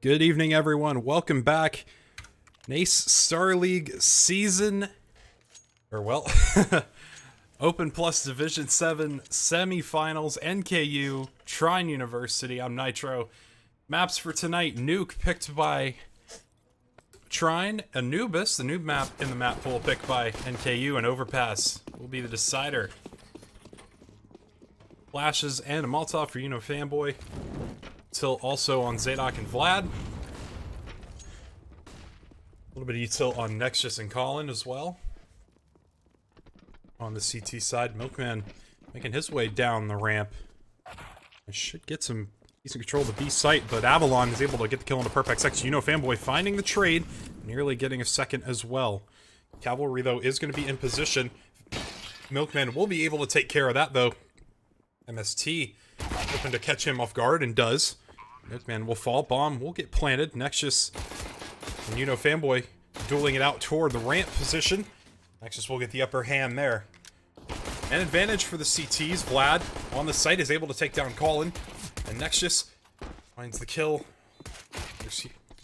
Good evening, everyone. Welcome back. NACE Star League Season, Open Plus Division 7 Semifinals, NKU, Trine University. I'm Nitro. Maps for tonight, Nuke picked by Trine, Anubis, the noob map in the map pool picked by NKU, and Overpass will be the decider. Flashes and a Molotov for Fanboy. Tilt also on Zadok and Vlad. A little bit of tilt on Nexus and Colin as well. On the CT side, Milkman making his way down the ramp. I should get some decent control of the B site, but Avalon is able to get the kill on the Perfect X. Fanboy finding the trade, nearly getting a second as well. Cavalry, though, is going to be in position. Milkman will be able to take care of that, though. MST hoping to catch him off guard, and does. Milkman will fall. Bomb will get planted. Nexus and Fanboy dueling it out toward the ramp position. Nexus will get the upper hand there. An advantage for the CTs. Vlad on the site is able to take down Colin. And Nexus finds the kill.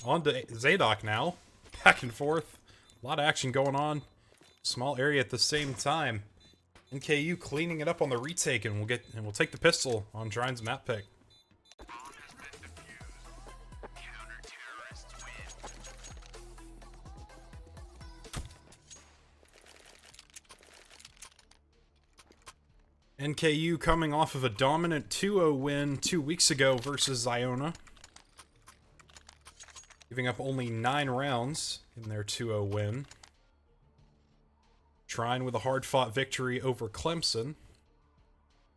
On to Zadok now. Back and forth. A lot of action going on. Small area at the same time. NKU cleaning it up on the retake, and we'll take the pistol on Trine's map pick. NKU coming off of a dominant 2-0 win 2 weeks ago versus Iona. Giving up only 9 rounds in their 2-0 win. Trine with a hard-fought victory over Clemson.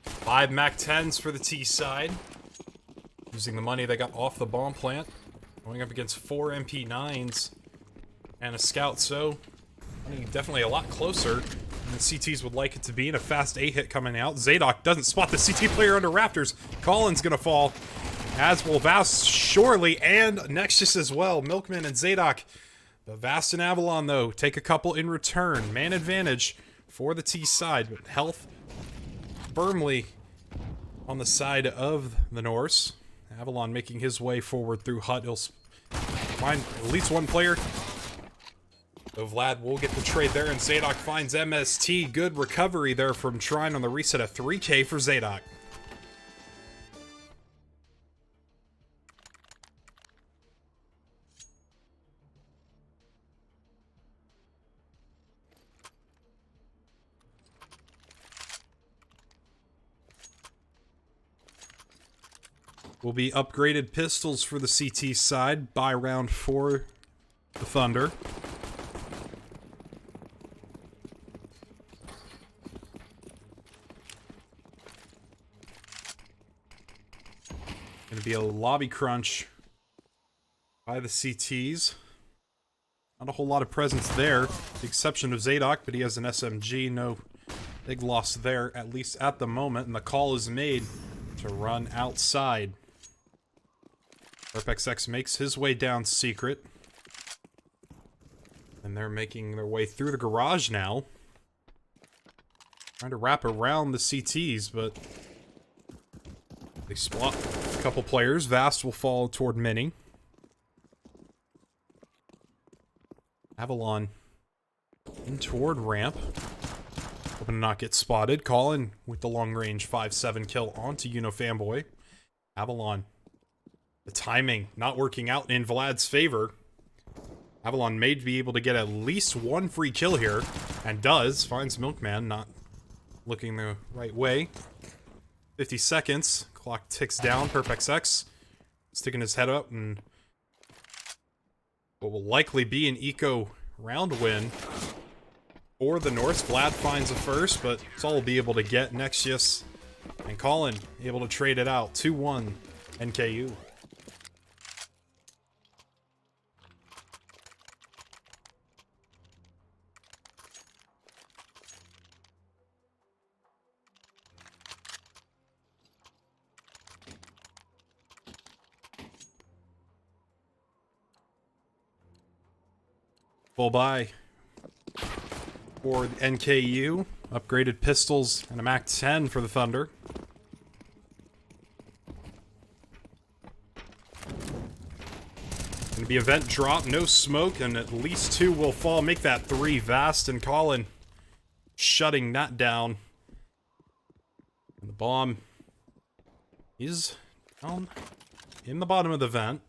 5 MAC-10s for the T side. Using the money they got off the bomb plant. Going up against 4 MP9s and a scout, so definitely a lot closer than the CTs would like it to be, and a fast A-hit coming out. Zadok doesn't spot the CT player under Raptors. Colin's gonna fall, as will Vast surely, and Nexus as well. Milkman and Zadok. The Vast and Avalon, though, take a couple in return. Man advantage for the T side, but health firmly on the side of the Norse. Avalon making his way forward through Hut. He'll find at least one player. So Vlad will get the trade there, and Zadok finds MST. Good recovery there from Trine on the reset of 3K for Zadok. Will be upgraded pistols for the CT side by round 4, the Thunder. Gonna be a lobby crunch by the CTs. Not a whole lot of presence there, with the exception of Zadok, but he has an SMG. No big loss there, at least at the moment, and the call is made to run outside. Perfect X makes his way down secret. And they're making their way through the garage now. Trying to wrap around the CTs, but they spot a couple players. Vast will fall toward Mini. Avalon in toward ramp. Hoping to not get spotted. Colin with the long range 5-7 kill onto Fanboy. Avalon. The timing not working out in Vlad's favor. Avalon may be able to get at least one free kill here, and does. Finds Milkman not looking the right way. 50 seconds. Clock ticks down. Perfect X sticking his head up, and what will likely be an eco round win for the Norse. Vlad finds a first, but it's all we'll be able to get. Nexus and Colin able to trade it out. 2-1 NKU. Full buy for the NKU. Upgraded pistols and a MAC-10 for the Thunder. be a vent drop, no smoke, and at least 2 will fall. Make that 3. Vast and Colin shutting that down. And the bomb is down in the bottom of the vent.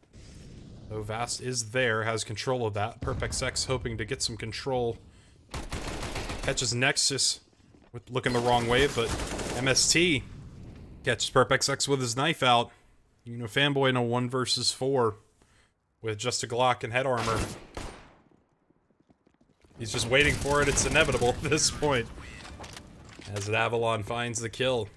So Vast is there, has control of that. PerpXX hoping to get some control. Catches Nexus with looking the wrong way, but MST catches PerpXX with his knife out. You know, Fanboy in a 1 versus 4 with just a Glock and head armor. He's just waiting for it. It's inevitable at this point. As Avalon finds the kill.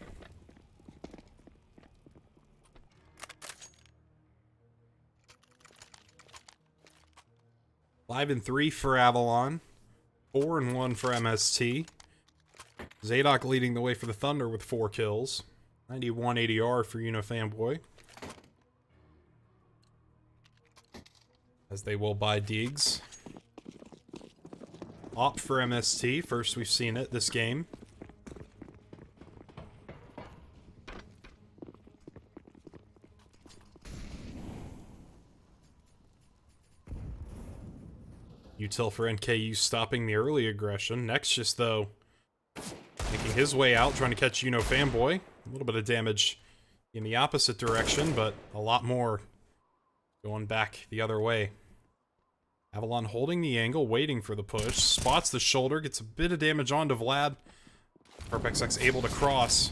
Five and 3 for Avalon. 4 and 1 for MST. Zadok leading the way for the Thunder with 4 kills. 91 ADR for Fanboy. As they will buy Deegs. Op for MST. First we've seen it this game. Util for NKU stopping the early aggression. Nexus, though, making his way out, trying to catch Fanboy. A little bit of damage in the opposite direction, but a lot more going back the other way. Avalon holding the angle, waiting for the push. Spots the shoulder, gets a bit of damage onto Vlad. PerpXX able to cross.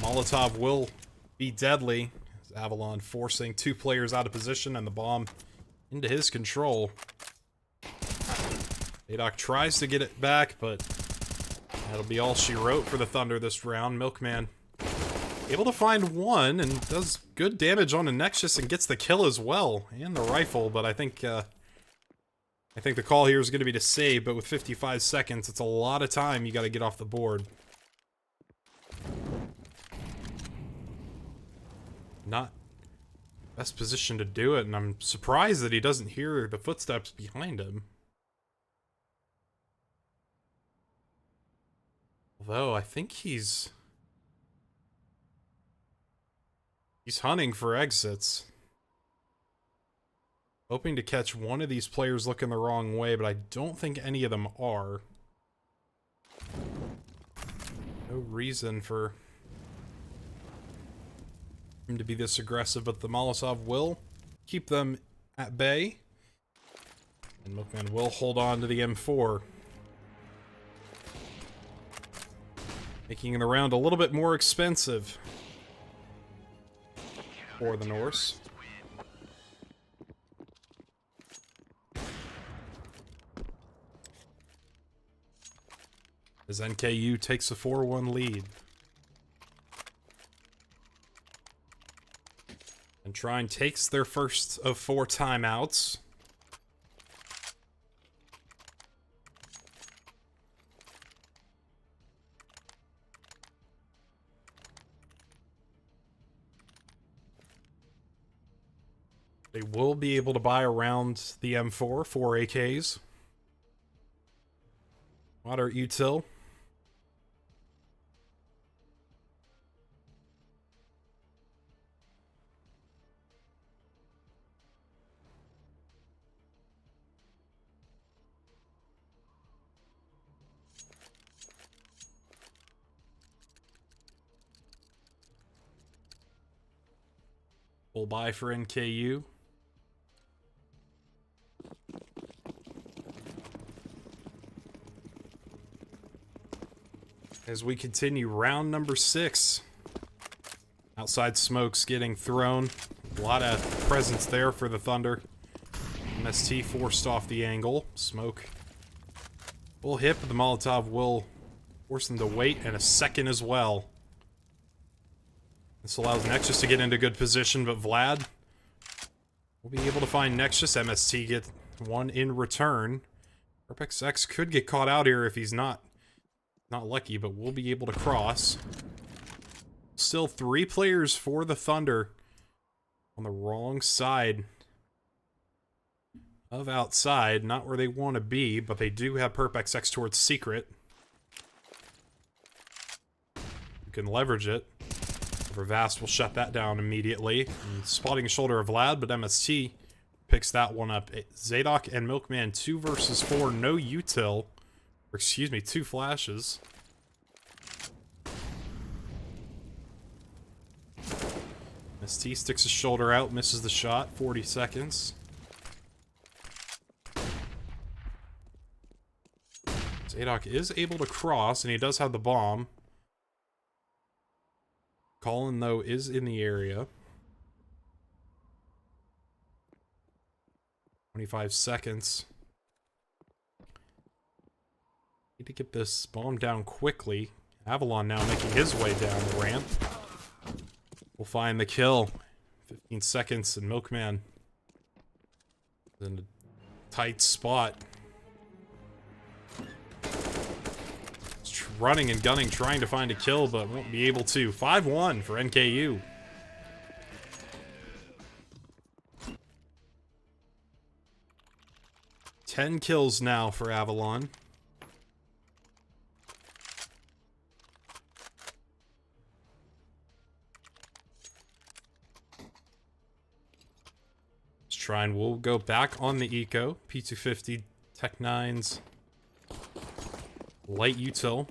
Molotov will be deadly. As Avalon forcing 2 players out of position and the bomb into his control. Zadok tries to get it back, but that'll be all she wrote for the Thunder this round. Milkman able to find 1 and does good damage on the Nexus and gets the kill as well, and the rifle, but I think the call here is going to be to save, but with 55 seconds, it's a lot of time you got to get off the board. Not best position to do it, and I'm surprised that he doesn't hear the footsteps behind him. Although, I think he's hunting for exits. Hoping to catch one of these players looking the wrong way, but I don't think any of them are. No reason for him to be this aggressive, but the Molotov will keep them at bay. And Milkman will hold on to the M4. Making the round a little bit more expensive for the Norse. As NKU takes a 4-1 lead. And Trine takes their first of 4 timeouts. They will be able to buy around the M4, 4 AKs. Moderate util. Full buy for NKU. As we continue round number 6. Outside smokes getting thrown. A lot of presence there for the Thunder. MST forced off the angle. Smoke will hit, but the Molotov will force them to wait, and a second as well. This allows Nexus to get into good position, but Vlad will be able to find Nexus. MST get 1 in return. PerpXX could get caught out here if he's not lucky, but we'll be able to cross. Still 3 players for the Thunder on the wrong side of outside. Not where they want to be, but they do have PerpXX towards secret. You can leverage it. Vast will shut that down immediately. And spotting the shoulder of Vlad, but MST picks that one up. Zadok and Milkman 2 versus 4, no util. Or excuse me, 2 flashes. ST sticks his shoulder out, misses the shot, 40 seconds. Zadok is able to cross, and he does have the bomb. Colin, though, is in the area. 25 seconds. Need to get this bomb down quickly. Avalon now making his way down the ramp. We'll find the kill. 15 seconds, and Milkman is in a tight spot. Running and gunning, trying to find a kill, but won't be able to. 5-1 for NKU. Ten kills now for Avalon. Trine will go back on the eco. P250, Tech 9s, light util.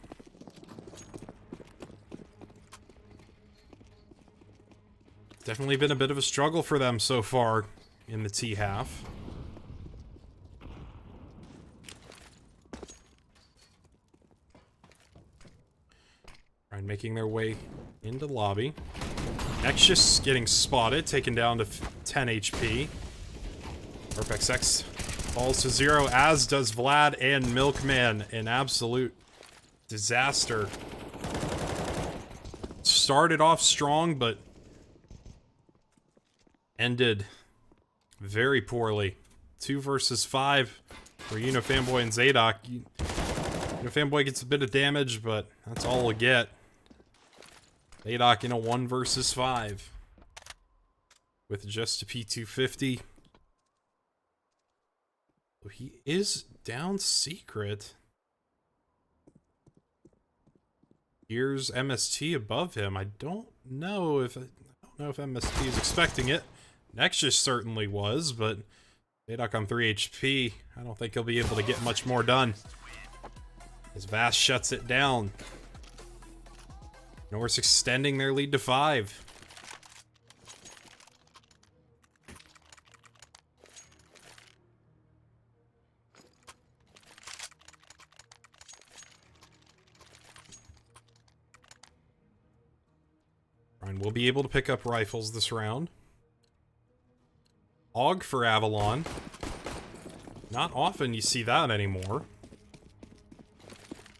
Definitely been a bit of a struggle for them so far in the T half. Trine making their way into lobby. Nexus getting spotted, taken down to 10 HP. PerpXX falls to 0, as does Vlad and Milkman. An absolute disaster. Started off strong, but ended very poorly. 2 versus 5 for Unifanboy and Zadok. Unifanboy gets a bit of damage, but that's all we'll get. Zadok in a 1 versus 5 with just a P250. He is down secret. Here's MST above him. I don't know if MST is expecting it. Nexus certainly was, but Zadok on 3 HP. I don't think he'll be able to get much more done. As Vast shuts it down. Norse extending their lead to 5. Trine will be able to pick up rifles this round. AUG for Avalon. Not often you see that anymore.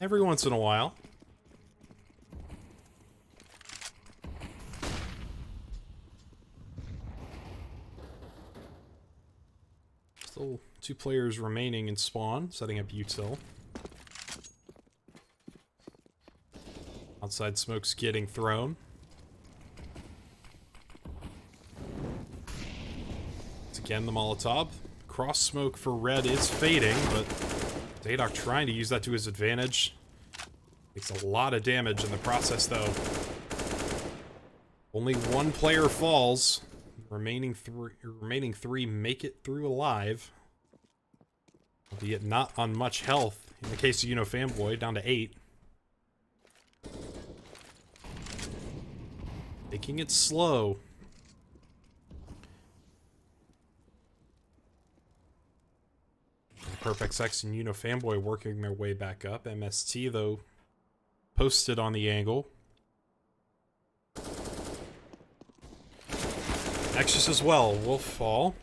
Every once in a while. Still 2 players remaining in spawn, setting up util. Outside smoke's getting thrown. Once again, the Molotov. Cross smoke for red is fading, but Zadok trying to use that to his advantage. Takes a lot of damage in the process, though. Only 1 player falls. Remaining three make it through alive. Albeit not on much health. In the case of Unifanboy, down to 8. Taking it slow. PerpXX and Unifanboy working their way back up. MST, though, posted on the angle. Nexus as well will fall.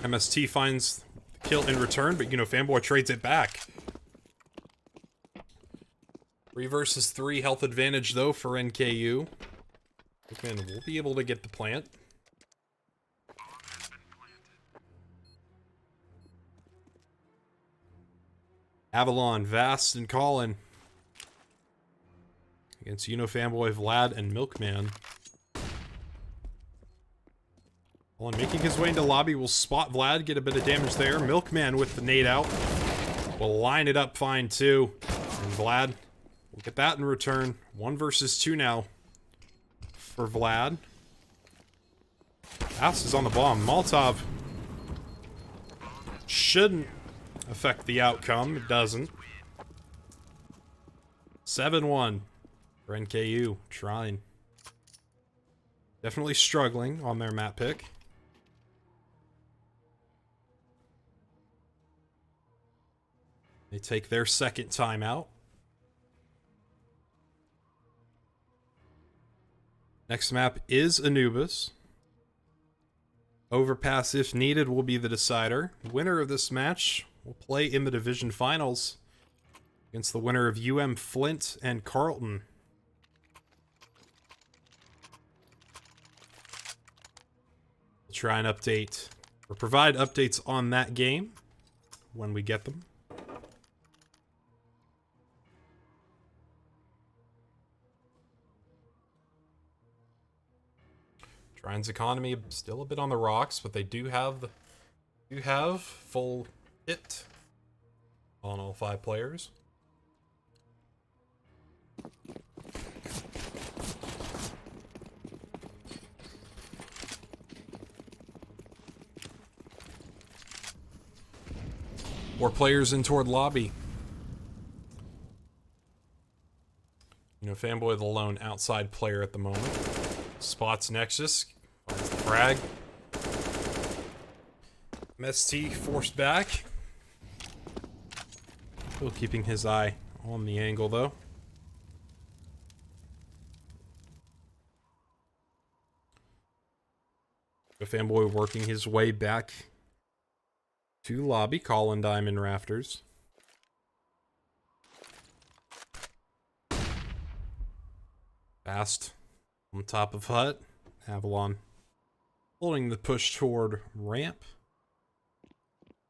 MST finds the kill in return, but Unifanboy trades it back. 3 versus 3 health advantage, though, for NKU. Milkman will be able to get the plant. Avalon, Vast, and Colin against Unifanboy, Vlad, and Milkman. Colin making his way into lobby will spot Vlad, get a bit of damage there. Milkman with the nade out will line it up fine too. And Vlad will get that in return. 1 versus 2 now for Vlad. Vast is on the bomb. Molotov shouldn't affect the outcome. It doesn't. 7-1 for NKU. Trine. Definitely struggling on their map pick. They take their second timeout. Next map is Anubis. Overpass, if needed, will be the decider. Winner of this match will play in the division finals against the winner of UM Flint and Carleton. We'll try and update or provide updates on that game when we get them. Trine's economy still a bit on the rocks, but they do have full hit on all 5 players. More players in toward lobby. You know, Fanboy the lone outside player at the moment. Spots Nexus. Finds the frag. MST forced back. Still keeping his eye on the angle, though. The Fanboy working his way back to lobby. Colin Diamond Rafters. Fast on top of hut. Avalon holding the push toward ramp.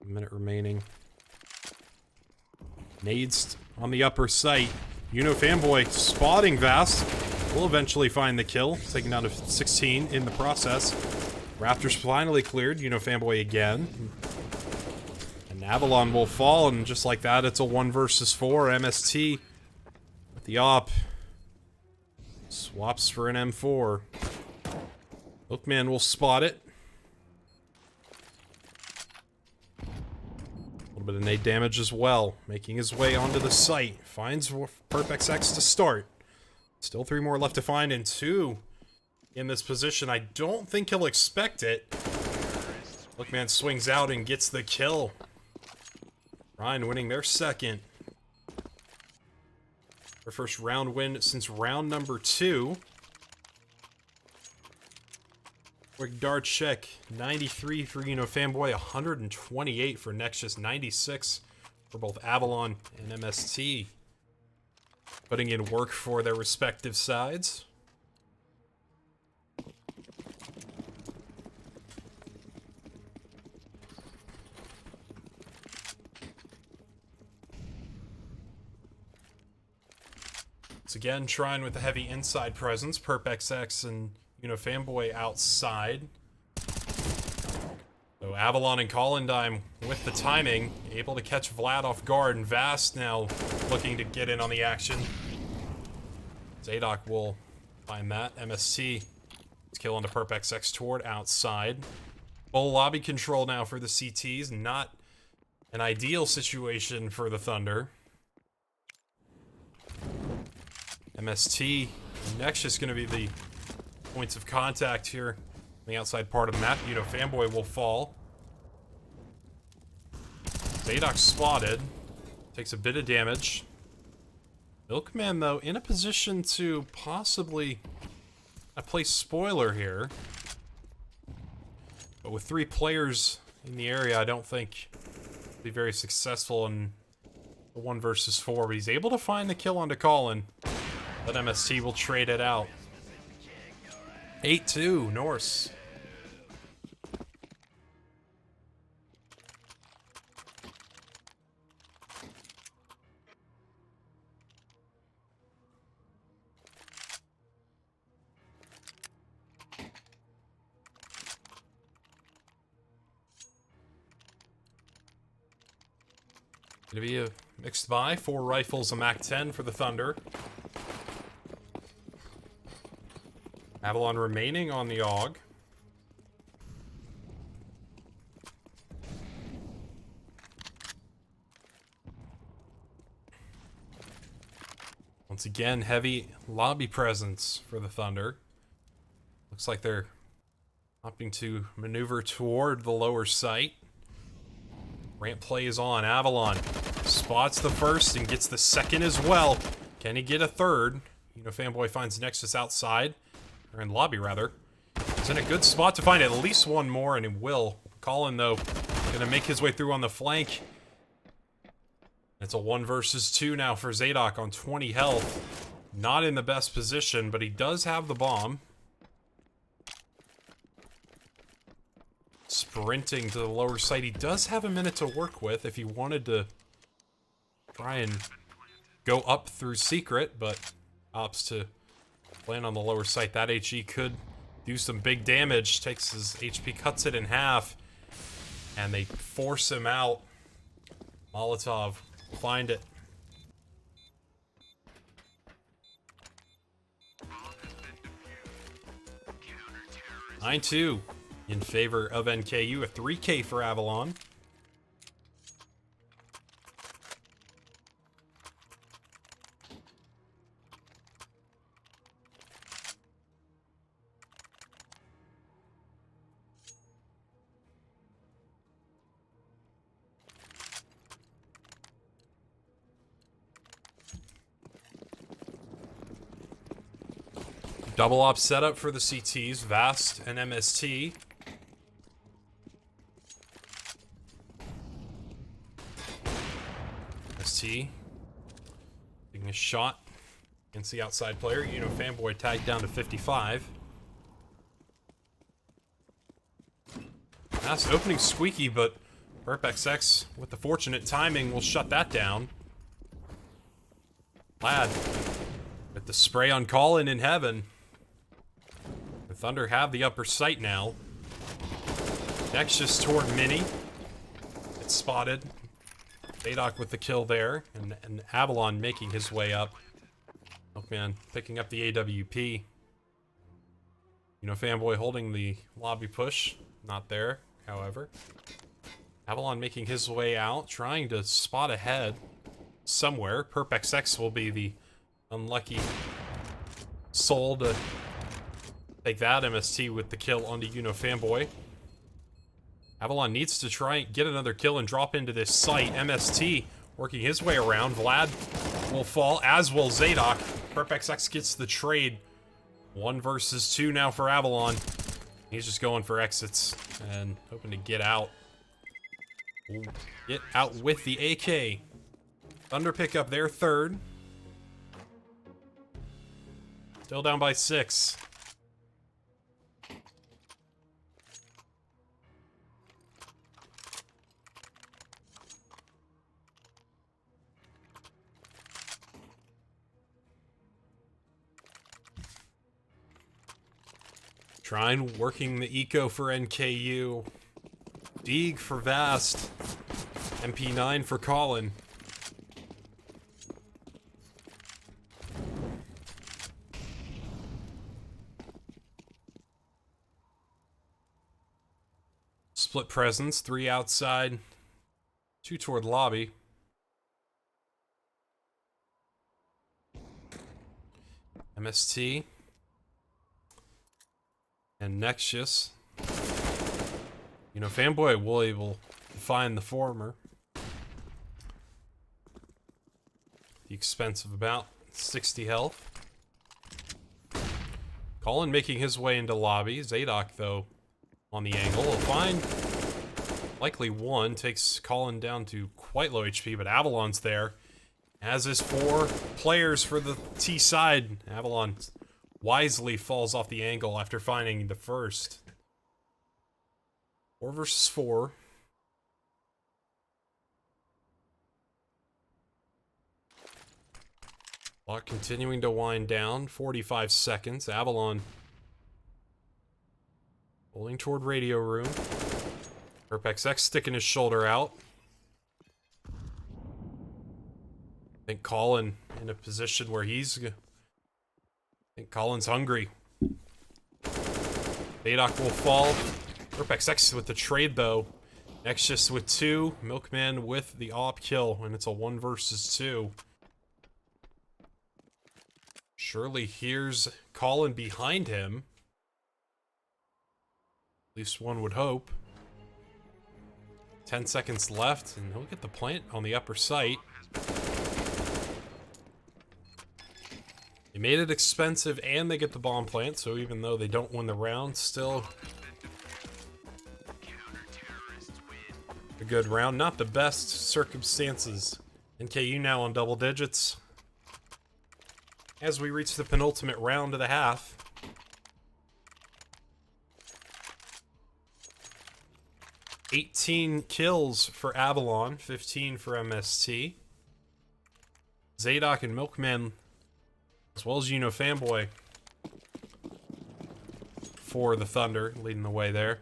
A minute remaining. Nades on the upper site. Fanboy spotting Vast. Will eventually find the kill. Taking down to 16 in the process. Raptors finally cleared. Fanboy again. And Avalon will fall, and just like that, it's a 1 versus 4. MST with the op. Swaps for an M4. Milkman will spot it. A little bit of nade damage as well. Making his way onto the site. Finds PerpXX to start. Still 3 more left to find, and 2 in this position. I don't think he'll expect it. Milkman swings out and gets the kill. Trine winning their second. Their first round win since round number 2. Quick dart check. 93 for Fanboy, 128 for Nexus, 96 for both Avalon and MST. Putting in work for their respective sides. Once again, Trine with the heavy inside presence. PerpXX and Fanboy outside. So Avalon and Colindime with the timing, able to catch Vlad off guard, and Vast now looking to get in on the action. Zadok will find that. MST is killing the PerpXX toward outside. Full lobby control now for the CTs. Not an ideal situation for the Thunder. MST, Nexus going to be the points of contact here on the outside part of the map. Fanboy will fall. Zadok spotted. Takes a bit of damage. Milkman, though, in a position to possibly play spoiler here. But with 3 players in the area, I don't think he'll be very successful in the 1 versus 4. But he's able to find the kill onto Colin. But MST will trade it out. 8-2, Norse. Gonna be a mixed buy. 4 rifles, a MAC-10 for the Thunder. Avalon remaining on the AUG. Once again, heavy lobby presence for the Thunder. Looks like they're opting to maneuver toward the lower site. Ramp play is on. Avalon spots the first and gets the second as well. Can he get a third? Fanboy finds Nexus outside, or in lobby rather. He's in a good spot to find at least one more, and he will. Colin, though, gonna make his way through on the flank. It's a 1 versus 2 now for Zadok on 20 health. Not in the best position, but he does have the bomb. Sprinting to the lower site. He does have a minute to work with if he wanted to try and go up through secret, but opts to land on the lower site. That HE could do some big damage. Takes his HP, cuts it in half, and they force him out. Molotov will find it. (9-2) in favor of NKU. A 3K for Avalon. Double op setup for the CTs, Vast and MST. MST taking a shot against the outside player. Fanboy tagged down to 55. Vast opening squeaky, but PerpXX with the fortunate timing will shut that down. Lad with the spray on Colin in heaven. The Thunder have the upper sight now. Nexus toward Mini. It's spotted. Zadok with the kill there. And Avalon making his way up. Milkman picking up the AWP. Fanboy holding the lobby push. Not there, however. Avalon making his way out. Trying to spot ahead somewhere. PerpXX will be the unlucky soul to take that MST with the kill onto Fanboy. Avalon needs to try and get another kill and drop into this site. MST working his way around. Vlad will fall, as will Zadok. PerpXX gets the trade. 1 versus 2 now for Avalon. He's just going for exits and hoping to get out. Ooh, get out with the AK. Thunder pick up their third. Still down by 6. Trine working the eco for NKU. Deeg for Vast. MP9 for Colin. Split presence, 3 outside, 2 toward lobby. MST. And Nexus. Fanboy will able to find the former. At the expense of about 60 health. Colin making his way into lobby. Zadok, though, on the angle. Will find likely 1. Takes Colin down to quite low HP, but Avalon's there. As is 4 players for the T side. Avalon wisely falls off the angle after finding the first. 4 versus 4. Clock continuing to wind down. 45 seconds. Avalon rolling toward radio room. PerpXX sticking his shoulder out. I think Colin in a position where he's... I think Colin's hungry. Zadok will fall. PerpXX with the trade, though. Nexus with 2. Milkman with the op kill, and it's a 1 versus 2. Surely hears Colin behind him. At least one would hope. 10 seconds left, and he'll get the plant on the upper site. They made it expensive, and they get the bomb plant, so even though they don't win the round, still a good round. Not the best circumstances. NKU now on double digits. As we reach the penultimate round of the half. $18 kills for Avalon, 15 for MST. Zadok and Milkman, as well as Fanboy, for the Thunder, leading the way there.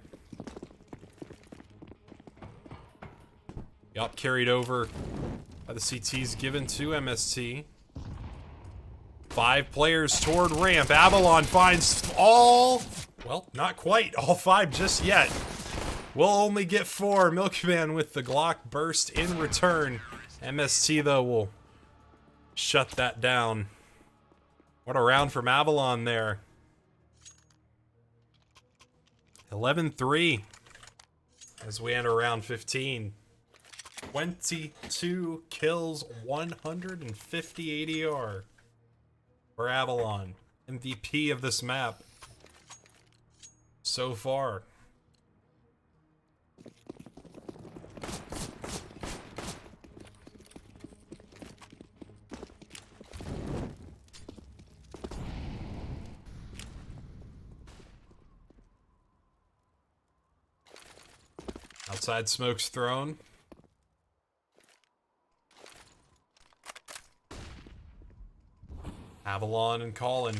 Yup, carried over by the CTs given to MST. 5 players toward ramp. Avalon finds all, well, not quite all 5 just yet. We'll only get 4. Milkman with the Glock burst in return. MST, though, will shut that down. What a round from Avalon there. 11-3 as we enter round 15. 22 kills, 150 ADR for Avalon. MVP of this map so far. Outside smoke's thrown. Avalon and Colin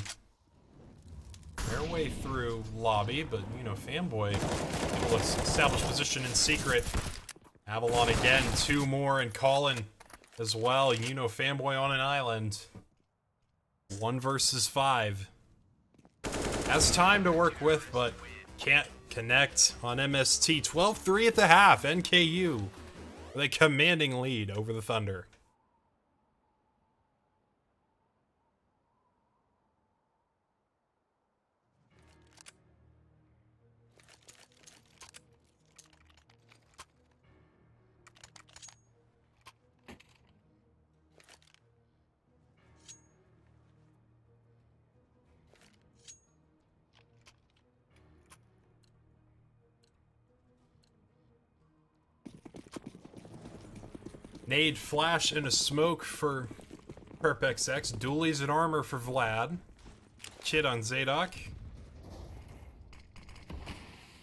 their way through lobby, but Fanboy will establish position in secret. Avalon again, 2 more, and Colin as well. Fanboy on an island. 1 versus 5. Has time to work with, but can't connect on MST. 12-3 at the half. NKU with a commanding lead over the Thunder. Nade, flash, and a smoke for PerpXX. Dualies and armor for Vlad. Kid on Zadok.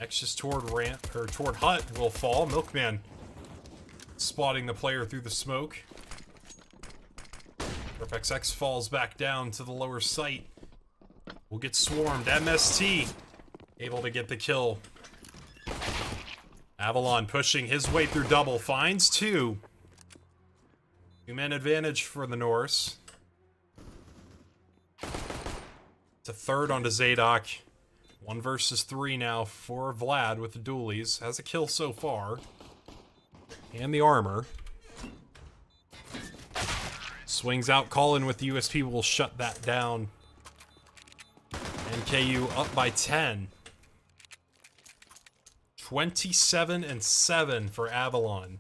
X toward ramp, or toward hut will fall. Milkman spotting the player through the smoke. PerpXX falls back down to the lower site. Will get swarmed. MST able to get the kill. Avalon pushing his way through double. Finds 2. 2-man advantage for the Norse. It's a third onto Zadok. 1 versus 3 now for Vlad with the dualies. Has a kill so far. And the armor. Swings out Colin with the USP will shut that down. NKU up by 10. 27-7 for Avalon.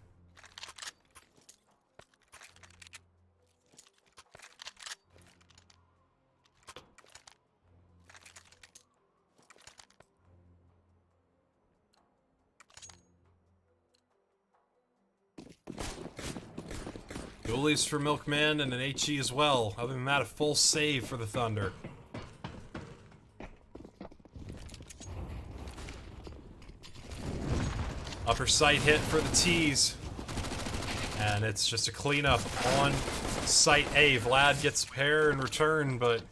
Dualies for Milkman and an HE as well. Other than that, a full save for the Thunder. Upper sight hit for the T's. And it's just a cleanup on site A. Vlad gets pair in return, but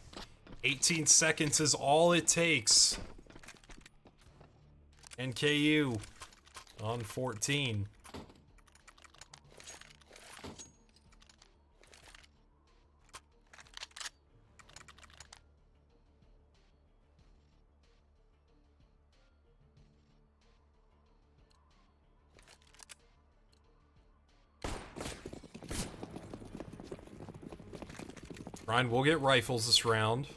18 seconds is all it takes. NKU on 14. Trine will get rifles this round.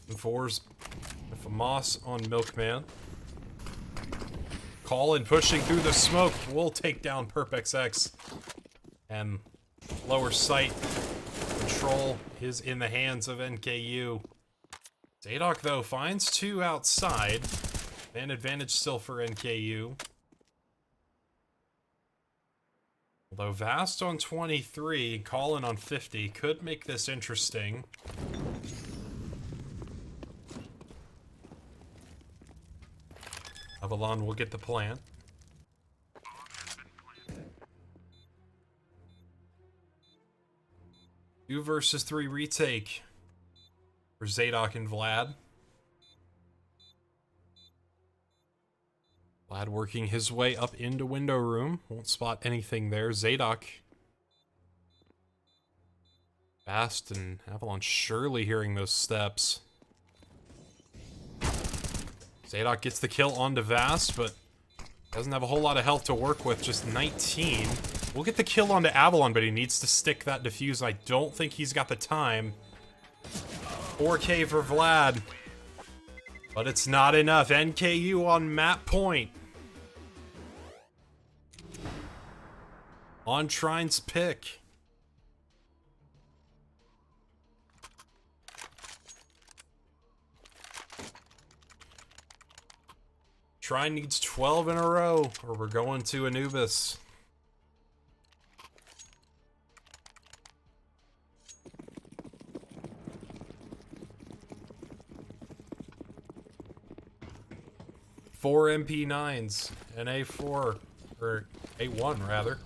And fours with a Moss on Milkman. Colin pushing through the smoke will take down PerpXX. And lower sight control is in the hands of NKU. Zadok, though, finds two outside. An advantage still for NKU. Although Vast on 23, Colin on 50 could make this interesting. Avalon will get the plant. Two versus three retake for Zadok and Vlad. Vlad working his way up into window room. Won't spot anything there. Zadok. Fast and Avalon surely hearing those steps. Zadok gets the kill onto Vast, but doesn't have a whole lot of health to work with. Just 19. We'll get the kill onto Avalon, but he needs to stick that defuse. I don't think he's got the time. 4K for Vlad. But it's not enough. NKU on map point. On Trine's pick. Trine needs 12 in a row, or we're going to Anubis. Four MP9s, an A4, or A1 rather.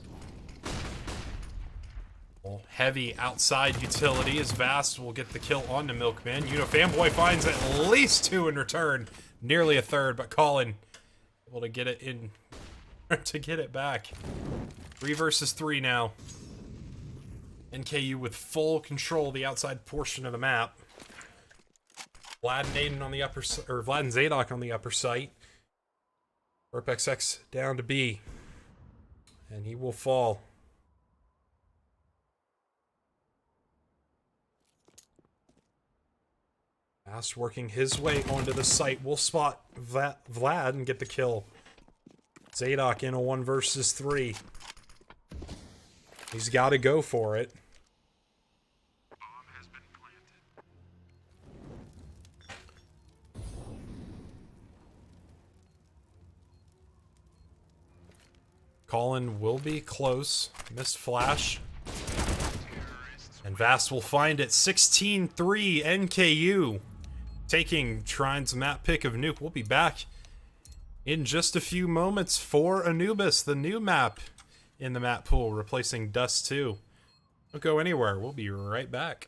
Well, heavy outside utility as Vast will get the kill onto Milkman. Fanboy finds at least two in return. Nearly a third, but Colin able to get it in, to get it back. 3 versus 3 now. NKU with full control of the outside portion of the map. Vlad and Aiden on the upper, or Vlad and Zadok on the upper site. PerpXX down to B. And he will fall. Fast working his way onto the site. We'll spot Vlad and get the kill. Zadok in a 1 versus 3. He's got to go for it. Colin will be close. Missed flash. And Vast will find it. 16-3 NKU. Taking Trine's map pick of Nuke. We'll be back in just a few moments for Anubis, the new map in the map pool, replacing Dust 2. Don't go anywhere. We'll be right back.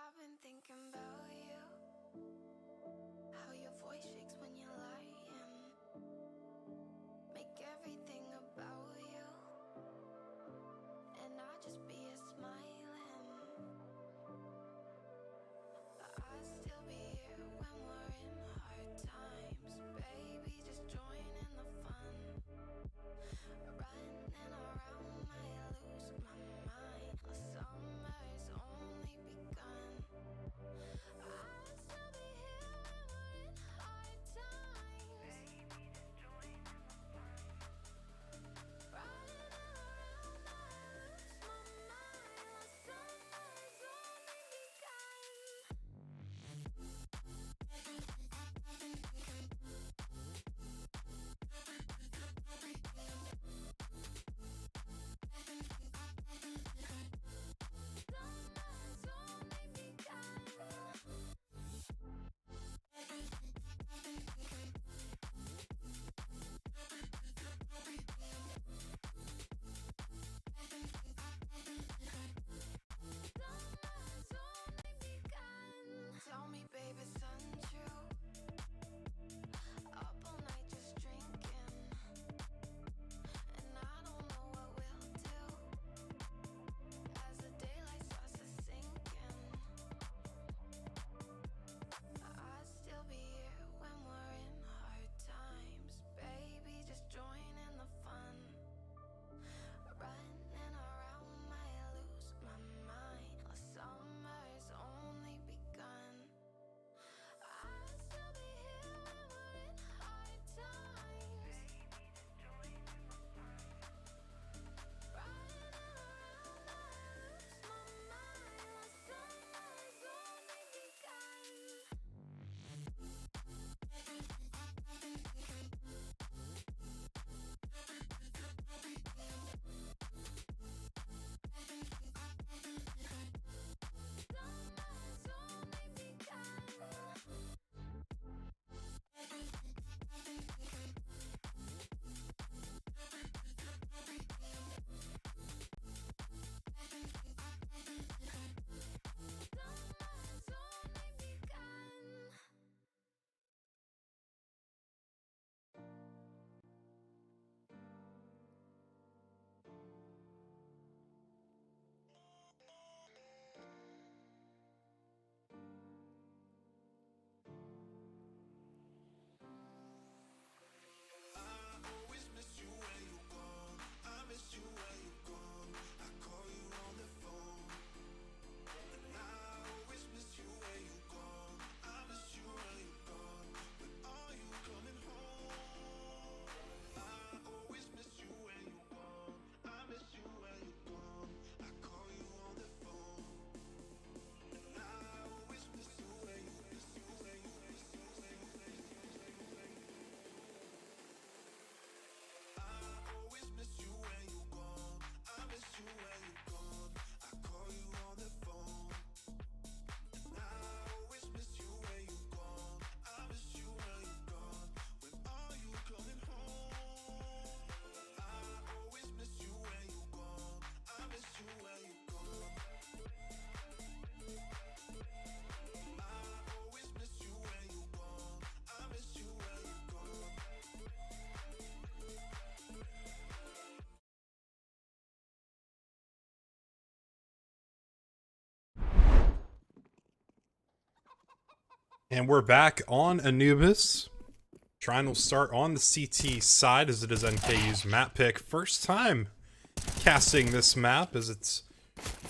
I've been thinking about you, how your voice shakes when you're lying, make everything about you, and I just be a smiling, but I'd still be here when we're in hard times, baby, just join in the fun, running around might lose my mind, the summer's only begun. I'll still be here And we're back on Anubis. Trine will start on the CT side as it is NKU's map pick. First time casting this map as it's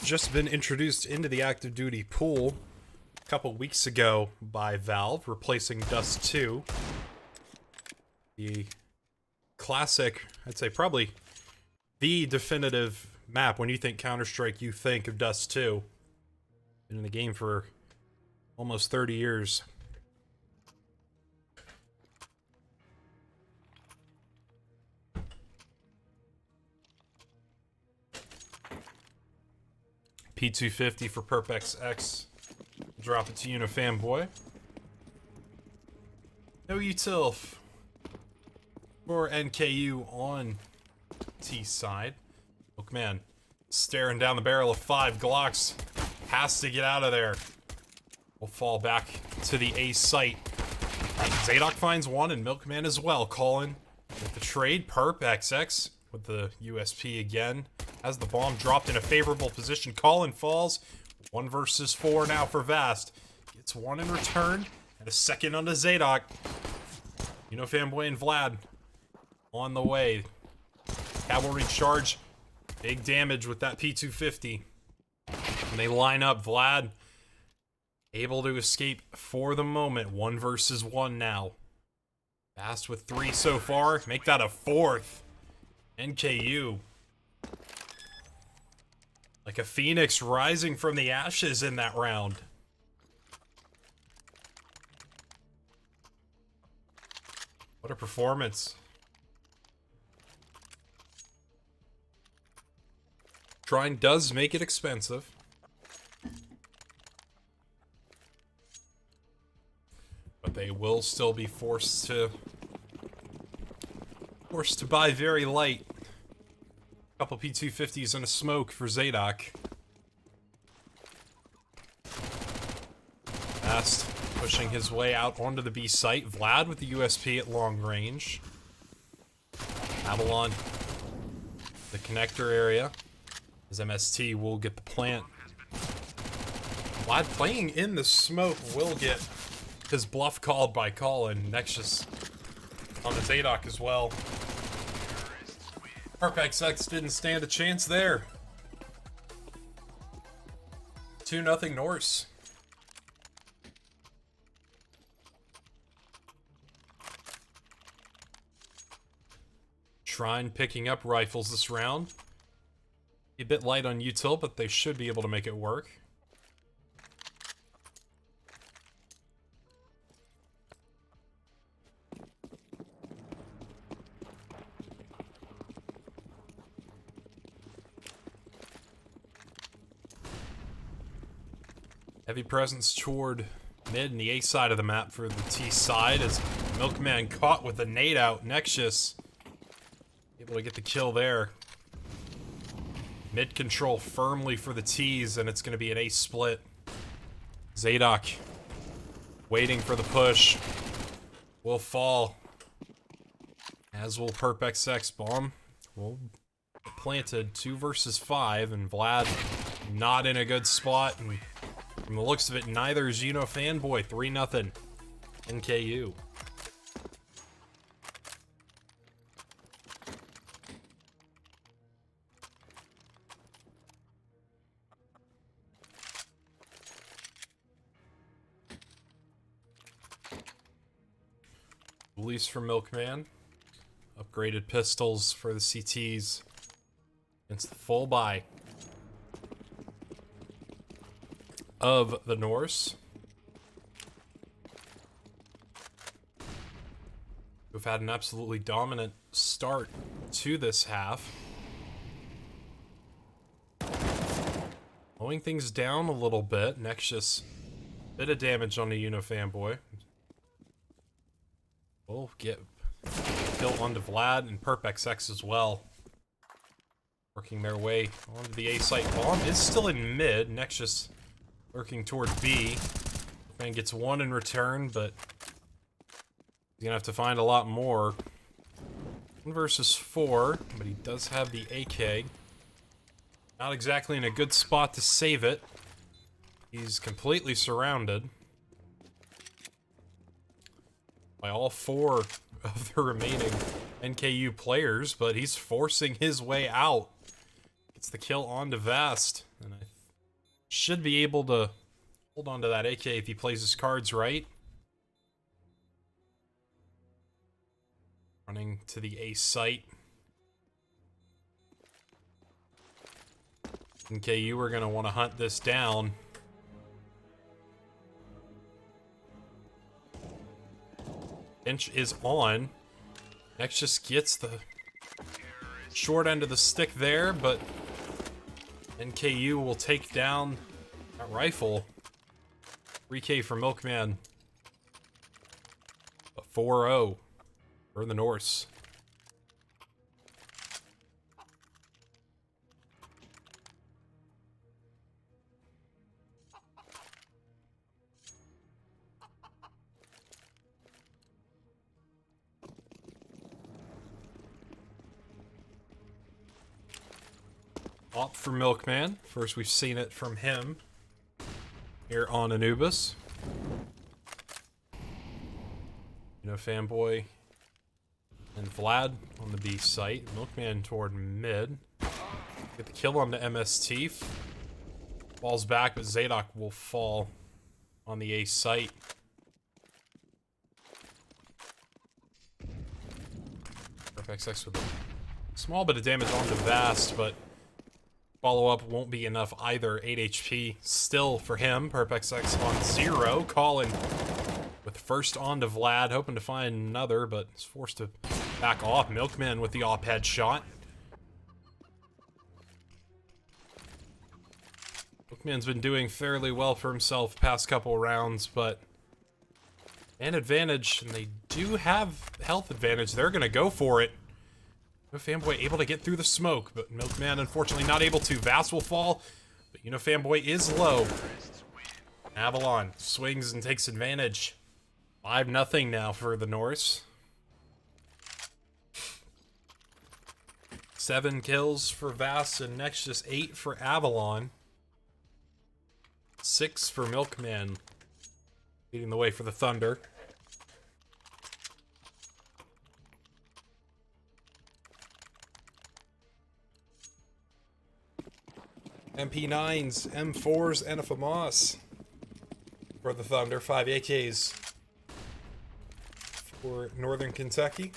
just been introduced into the active duty pool a couple weeks ago by Valve, replacing Dust 2. The classic, I'd say probably the definitive map. When you think Counter-Strike, you think of Dust 2. Been in the game for almost 30 years. P250 for Perpex X. Drop it to Unifanboy. No utilf for NKU on T side. Look, man, staring down the barrel of 5 Glocks. Has to get out of there. We'll fall back to the A site. Zadok finds one and Milkman as well. Calling with the trade. Perp XX with the USP again. Has the bomb dropped in a favorable position. Colin falls. 1 versus 4 now for Vast. Gets one in return. And a second onto Zadok. Fanboy and Vlad on the way. Cavalry charge. Big damage with that P250. And they line up. Vlad able to escape for the moment. 1 versus 1 now. Vast with 3 so far. Make that a 4th. NKU. Like a phoenix rising from the ashes in that round. What a performance. Trine does make it expensive. But they will still be forced to buy very light. Couple P250s and a smoke for Zadok. Fast pushing his way out onto the B site. Vlad with the USP at long range. Avalon, the connector area. As MST will get the plant. Vlad playing in the smoke will get his bluff called by Colin. Nexus on the Zadok as well. Perpex X didn't stand a chance there. 2-0 Norse. Trine picking up rifles this round. A bit light on util, but they should be able to make it work. Heavy presence toward mid and the A side of the map for the T side as Milkman caught with a nade out. Nexus able to get the kill there. Mid control firmly for the T's and it's going to be an A split. Zadok waiting for the push. Will fall. As will Perpex X. Bomb will planted. 2 versus 5 and Vlad not in a good spot. And from the looks of it, neither is Fanboy. 3-0 NKU. Release from Milkman. Upgraded pistols for the CTs. Against the full buy of the Norse. We've had an absolutely dominant start to this half. Slowing things down a little bit. Nexus, bit of damage on the Fanboy. We'll get built onto Vlad and Perpex X as well. Working their way onto the A site. Bomb is still in mid. Nexus lurking toward B. Man gets 1 in return, but he's gonna have to find a lot more. 1 versus 4, but he does have the AK. Not exactly in a good spot to save it. He's completely surrounded. by all 4 of the remaining NKU players, but he's forcing his way out. Gets the kill onto Vast, and I should be able to hold on to that AK if he plays his cards right. Running to the A site. NKU are going to want to hunt this down. Bench is on. Next just gets the short end of the stick there, but NKU will take down that rifle. 3K for Milkman. A 4-0 for the Norse. Op for Milkman. First we've seen it from him here on Anubis. You know, Fanboy and Vlad on the B site. Milkman toward mid. Get the kill on the MST. Falls back, but Zadok will fall on the A site. FXX with a small bit of damage on the Vast, but follow-up won't be enough either. 8 HP still for him. PerpXX on 0. Colin with first on to Vlad, hoping to find another, but is forced to back off. Milkman with the op headshot. Milkman's been doing fairly well for himself past couple rounds, but an advantage, and they do have health advantage. They're going to go for it. Fanboy able to get through the smoke, but Milkman unfortunately not able to. Vast will fall, but you know Fanboy is low. Avalon swings and takes advantage. 5-0 now for the Norse. 7 kills for Vast, and next just 8 for Avalon. 6 for Milkman, leading the way for the Thunder. MP9s, M4s, and a FAMAS for the Thunder. 5 AKs for Northern Kentucky.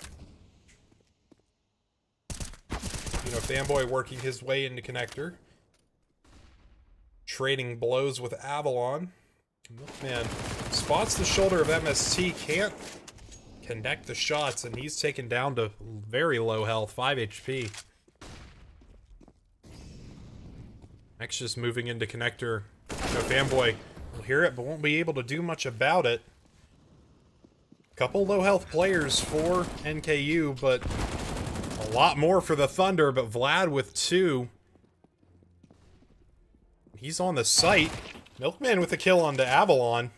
You know, Fanboy working his way into connector. Trading blows with Avalon. Milkman spots the shoulder of MST, can't connect the shots, and he's taken down to very low health, 5 HP. Next, just moving into connector. No, Fanboy will hear it, but won't be able to do much about it. Couple low health players for NKU, but a lot more for the Thunder. But Vlad with 2. He's on the site. Milkman with a kill onto Avalon.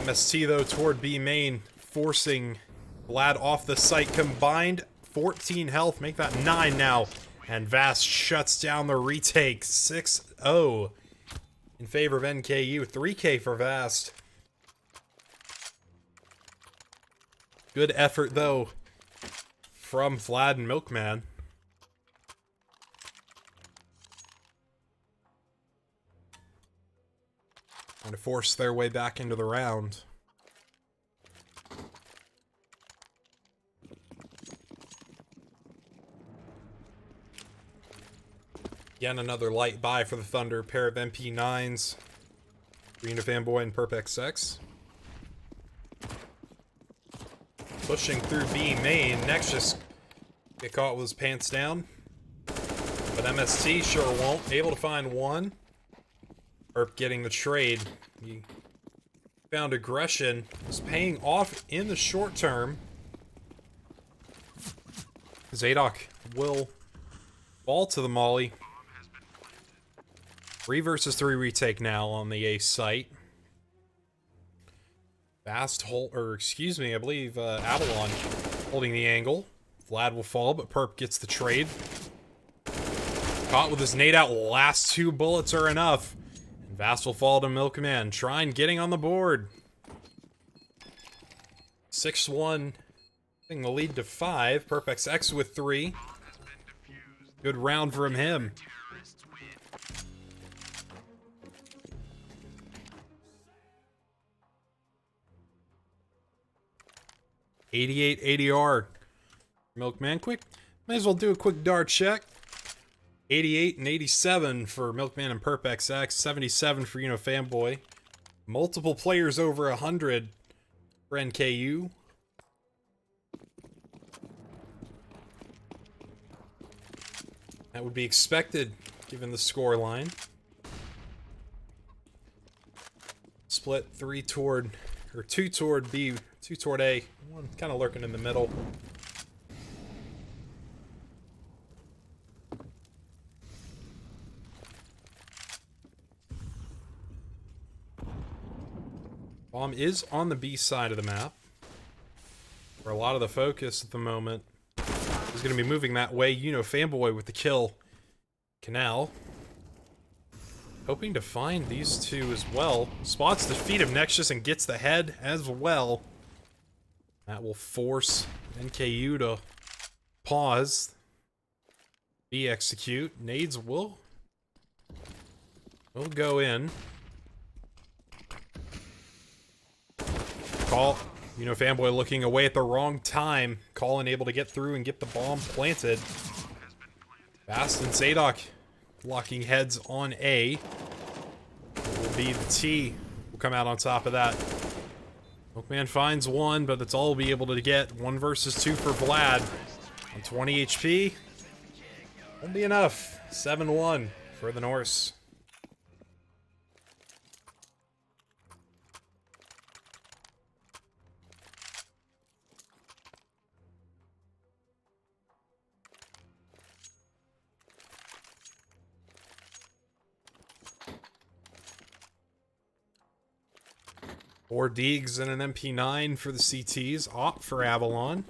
MST, though, toward B main, forcing Vlad off the site. Combined 14 health, make that 9 now. And Vast shuts down the retake. 6-0 in favor of NKU. 3K for Vast. Good effort, though, from Vlad and Milkman. Trying to force their way back into the round. Again, another light buy for the Thunder. Pair of MP9s. Green Fanboy and PerpXX. Pushing through B main. Next, just get caught with his pants down. But MST sure won't. Able to find one. Perp getting the trade. He found aggression. Was paying off in the short term. Zadok will fall to the molly. 3 versus 3 retake now on the A site. Fast hold, or excuse me, I believe Avalon holding the angle. Vlad will fall, but Perp gets the trade. Caught with his nade out. Last 2 bullets are enough. And Vast will fall to Milkman. Trine getting on the board. 6-1. Taking the lead to 5. Perpex X with 3. Good round from him. .88 ADR. Milkman, quick. Might as well do a quick dart check. 88 and 87 for Milkman and Perpex X. 77 for Fanboy. Multiple players over 100 for NKU. That would be expected, given the score line. Split 2 toward B, 2 toward A. One kind of lurking in the middle. Bomb is on the B side of the map, where a lot of the focus at the moment is going to be moving that way. Fanboy with the kill. Canal. Hoping to find these two as well. Spots the feet of Nexus and gets the head as well. That will force NKU to pause. B execute. Nades will go in. Call. Fanboy looking away at the wrong time. Colin able to get through and get the bomb planted. Fast and Zadok locking heads on A. It will be the T. Will come out on top of that. Milkman finds one, but that's all we'll be able to get. 1 versus 2 for Vlad. On 20 HP. Won't be enough. 7-1 for the Norse. Four Deegs and an MP9 for the CTs. Op for Avalon.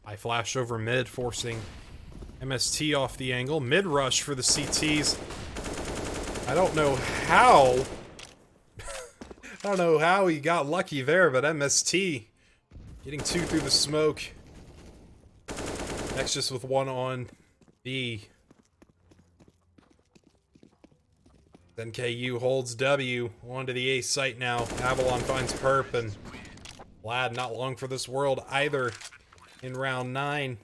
I flash over mid, forcing MST off the angle. Mid rush for the CTs. I don't know how. I don't know how he got lucky there, but MST getting 2 through the smoke. Nexus with 1 on B. NKU holds W. Onto the A site now. Avalon finds Perp, and Vlad not long for this world either in round 9.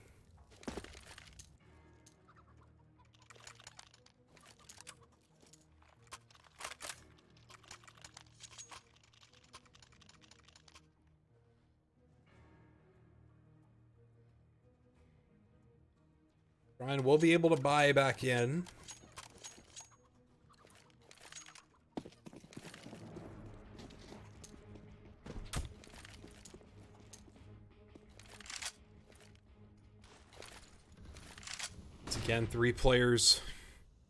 Trine will be able to buy back in. Again, 3 players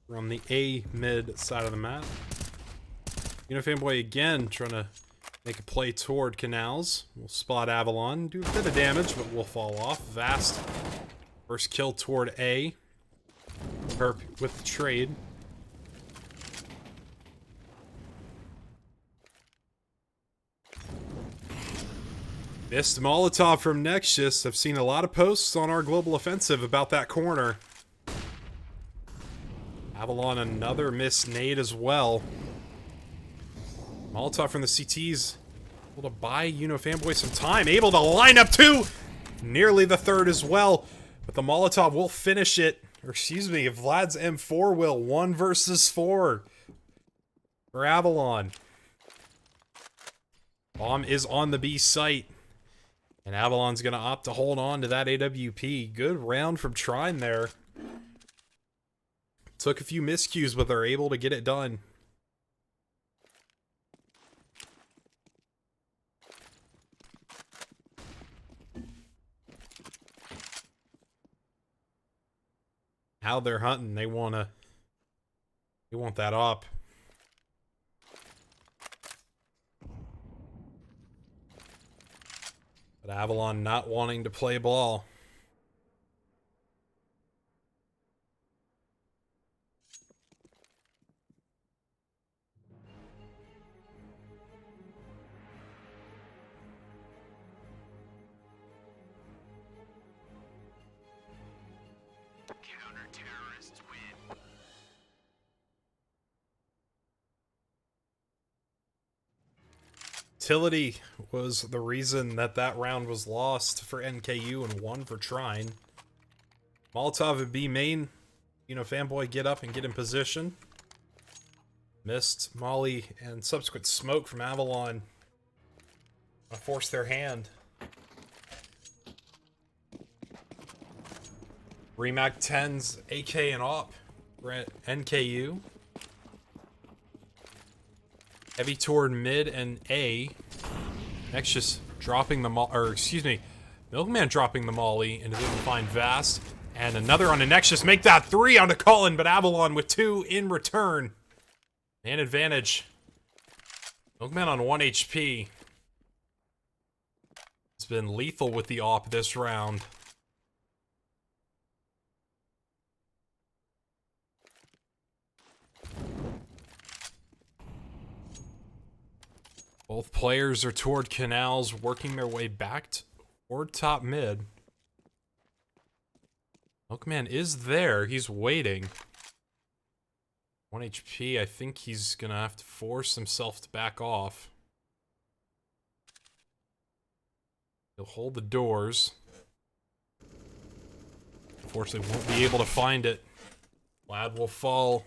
from the A mid side of the map. Fanboy again trying to make a play toward Canals. We'll spot Avalon, do a bit of damage, but we'll fall off. Vast first kill toward A. Perp with the trade. Missed Molotov from Nexus. I've seen a lot of posts on our global offensive about that corner. Avalon, another missed nade as well. Molotov from the CTs. Able to buy Fanboy some time. Able to line up 2! Nearly the 3rd as well. But the Molotov will finish it. Or excuse me, Vlad's M4 will. 1 versus 4. For Avalon. Bomb is on the B site. And Avalon's going to opt to hold on to that AWP. Good round from Trine there. Took a few miscues, but they're able to get it done. How they're hunting, they want that op. But Avalon not wanting to play ball. Utility was the reason that that round was lost for NKU and won for Trine. Molotov and B main. You know, Fanboy get up and get in position. Missed Molly and subsequent smoke from Avalon. Force their hand. Remac 10's AK and AWP for NKU. Heavy toward mid and A. Next just dropping the Milkman dropping the molly and is able to find Vast. And another on the Nexus. Make that 3 onto Cullen, but Avalon with 2 in return. Man advantage. Milkman on 1 HP. It's been lethal with the AWP this round. Both players are toward canals, working their way back toward top mid. Milkman is there. He's waiting. 1 HP. I think he's gonna have to force himself to back off. He'll hold the doors. Unfortunately, won't be able to find it. Lad will fall.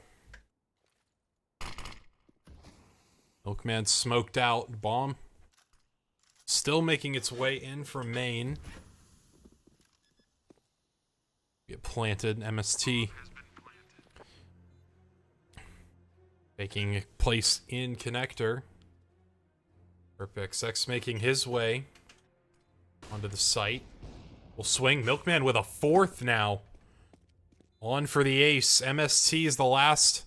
Milkman smoked out. Bomb. Still making its way in from main. Get planted. MST. Taking a place in connector. XX making his way onto the site. Will swing. Milkman with a 4th now. On for the ace. MST is the last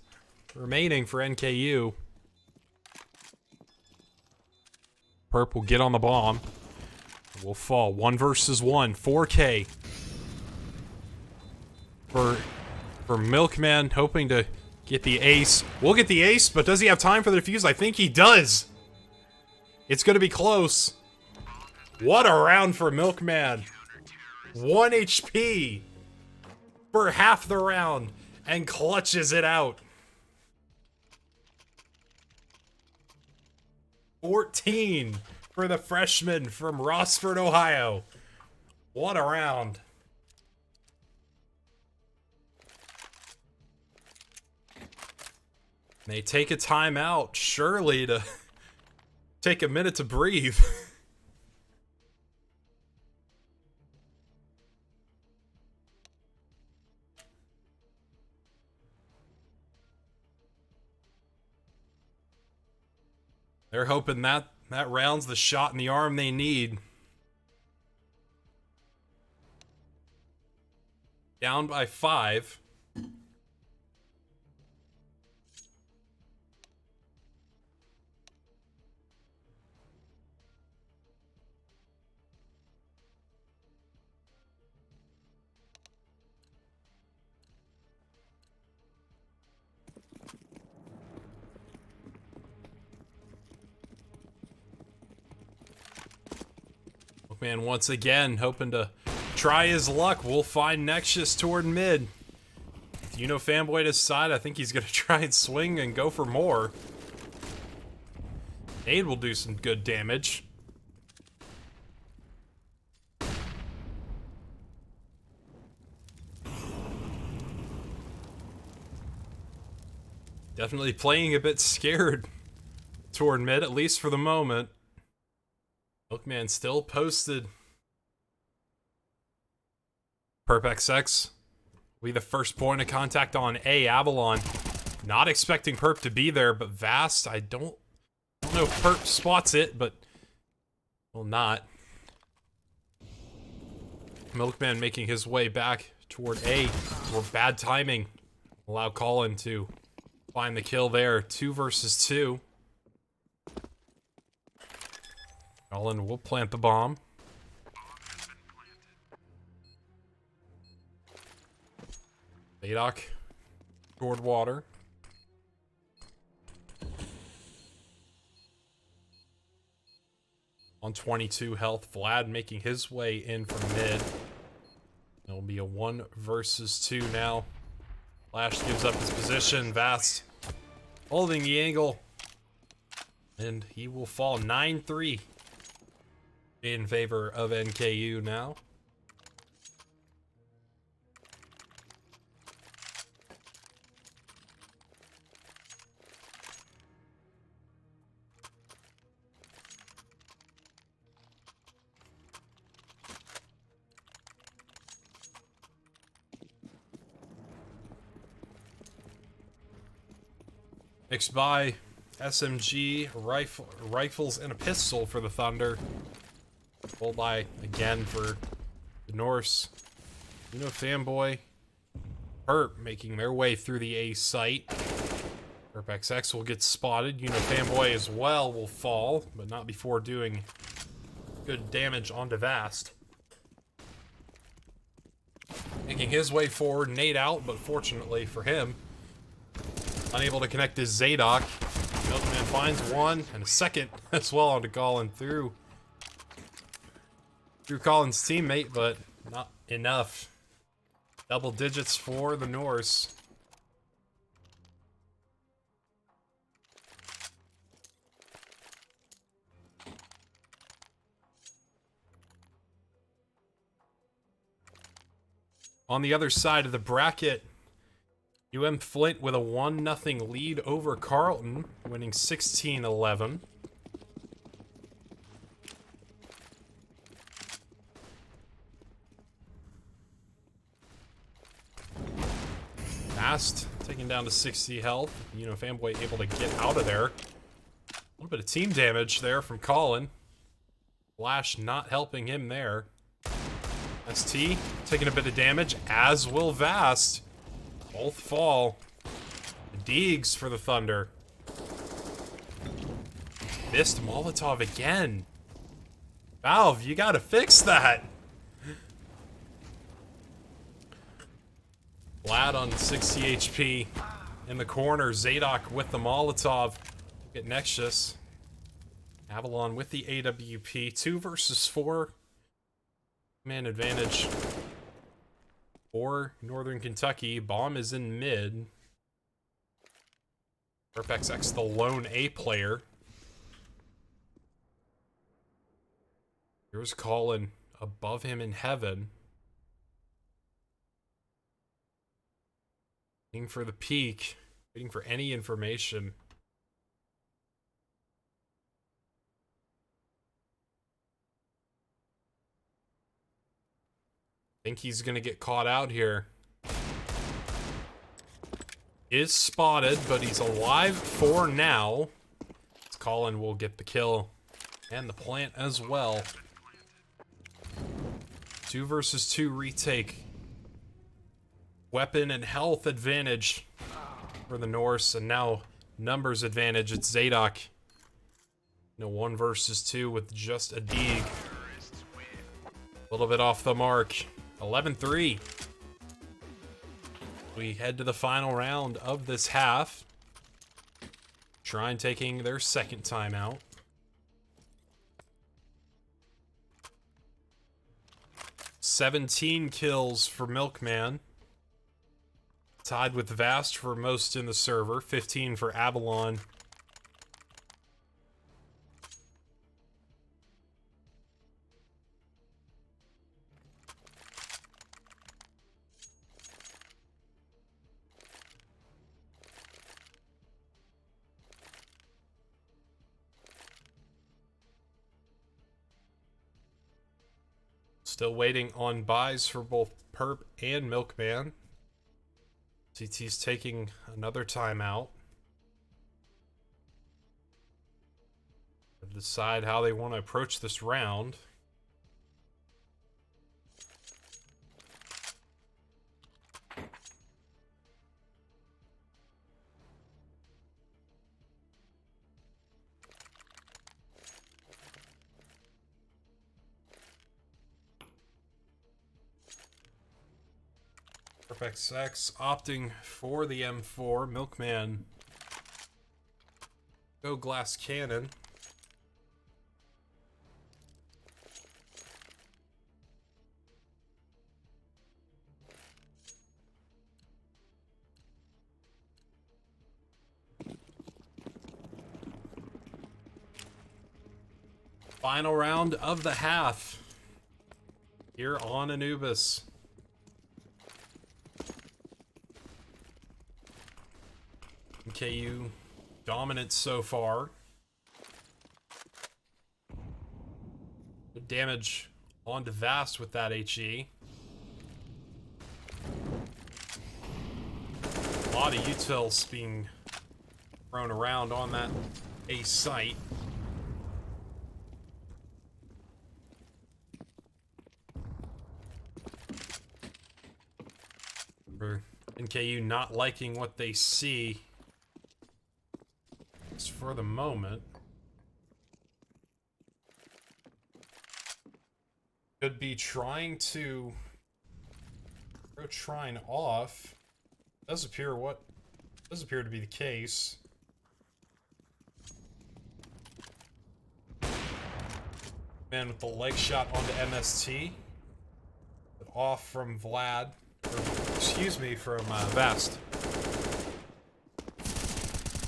remaining for NKU. Perp will get on the bomb. Will fall. 1 versus 1. 4K. For Milkman, hoping to get the ace. We'll get the ace, but does he have time for the defuse? I think he does. It's going to be close. What a round for Milkman. 1 HP for half the round and clutches it out. 14 for the freshman from Rossford, Ohio. What a round. They take a timeout, surely, to take a minute to breathe. They're hoping that round's the shot in the arm they need. Down by 5. Man, once again, hoping to try his luck. We'll find Nexus toward mid. You know, Fanboy to his side, I think he's gonna try and swing and go for more. Nade will do some good damage. Definitely playing a bit scared toward mid, at least for the moment. Milkman still posted. Perp XX will be the first point of contact on A. Avalon. Not expecting Perp to be there, but Vast, I don't know if Perp spots it, but will not. Milkman making his way back toward A. Or bad timing. Allow Colin to find the kill there. 2 versus 2. Colin will plant the bomb. Baydock toward water. On 22 health, Vlad making his way in from mid. It'll be a 1 versus 2 now. Flash gives up his position. Vast holding the angle. And he will fall 9-3 in favor of NKU now. Next by SMG, rifles, and a pistol for the Thunder. Followed by, again, for the Norse. Fanboy. Perp making their way through the A site. Perp XX will get spotted. Fanboy as well will fall, but not before doing good damage onto Vast. Making his way forward, nade out, but fortunately for him, unable to connect his Zadok. Milkman finds one and a second as well onto Colin through Colin's teammate, but not enough. Double digits for the Norse. On the other side of the bracket, Flint with a 1-0 lead over Carleton, winning 16-11. Fast, taken down to 60 health. Fanboy able to get out of there. A little bit of team damage there from Colin. Flash not helping him there. ST taking a bit of damage, as will Vast. Both fall. Deegs for the Thunder. Missed Molotov again. Valve, you gotta fix that. Vlad on 60 HP. In the corner, Zadok with the Molotov. Get Nexus. Avalon with the AWP. 2 versus 4. Man advantage. For Northern Kentucky. Bomb is in mid. XX the lone A player. Here's Colin above him in heaven. Waiting for the peak. Waiting for any information. Think he's gonna get caught out here. Is spotted, but he's alive for now. Colin will get the kill and the plant as well. 2 versus 2 retake. Weapon and health advantage for the Norse, and now numbers advantage. It's Zadok. 1 versus 2 with just a Deeg. A little bit off the mark. 11-3. We head to the final round of this half. Trine taking their second timeout. "17 kills for Milkman. Tied with Vast for most in the server. 15 for Avalon. Still waiting on buys for both Perp and Milkman. CT's taking another timeout. To decide how they want to approach this round. Perfect Sex opting for the M4. Milkman. Go glass cannon. Final round of the half. Here on Anubis. KU dominant so far. Good damage onto Vast with that HE. A lot of utils being thrown around on that A site. For NKU not liking what they see. Just for the moment. Could be trying to throw Trine off. Does appear to be the case. Man with the leg shot onto MST. But off from Vlad. Or, excuse me, from Vast.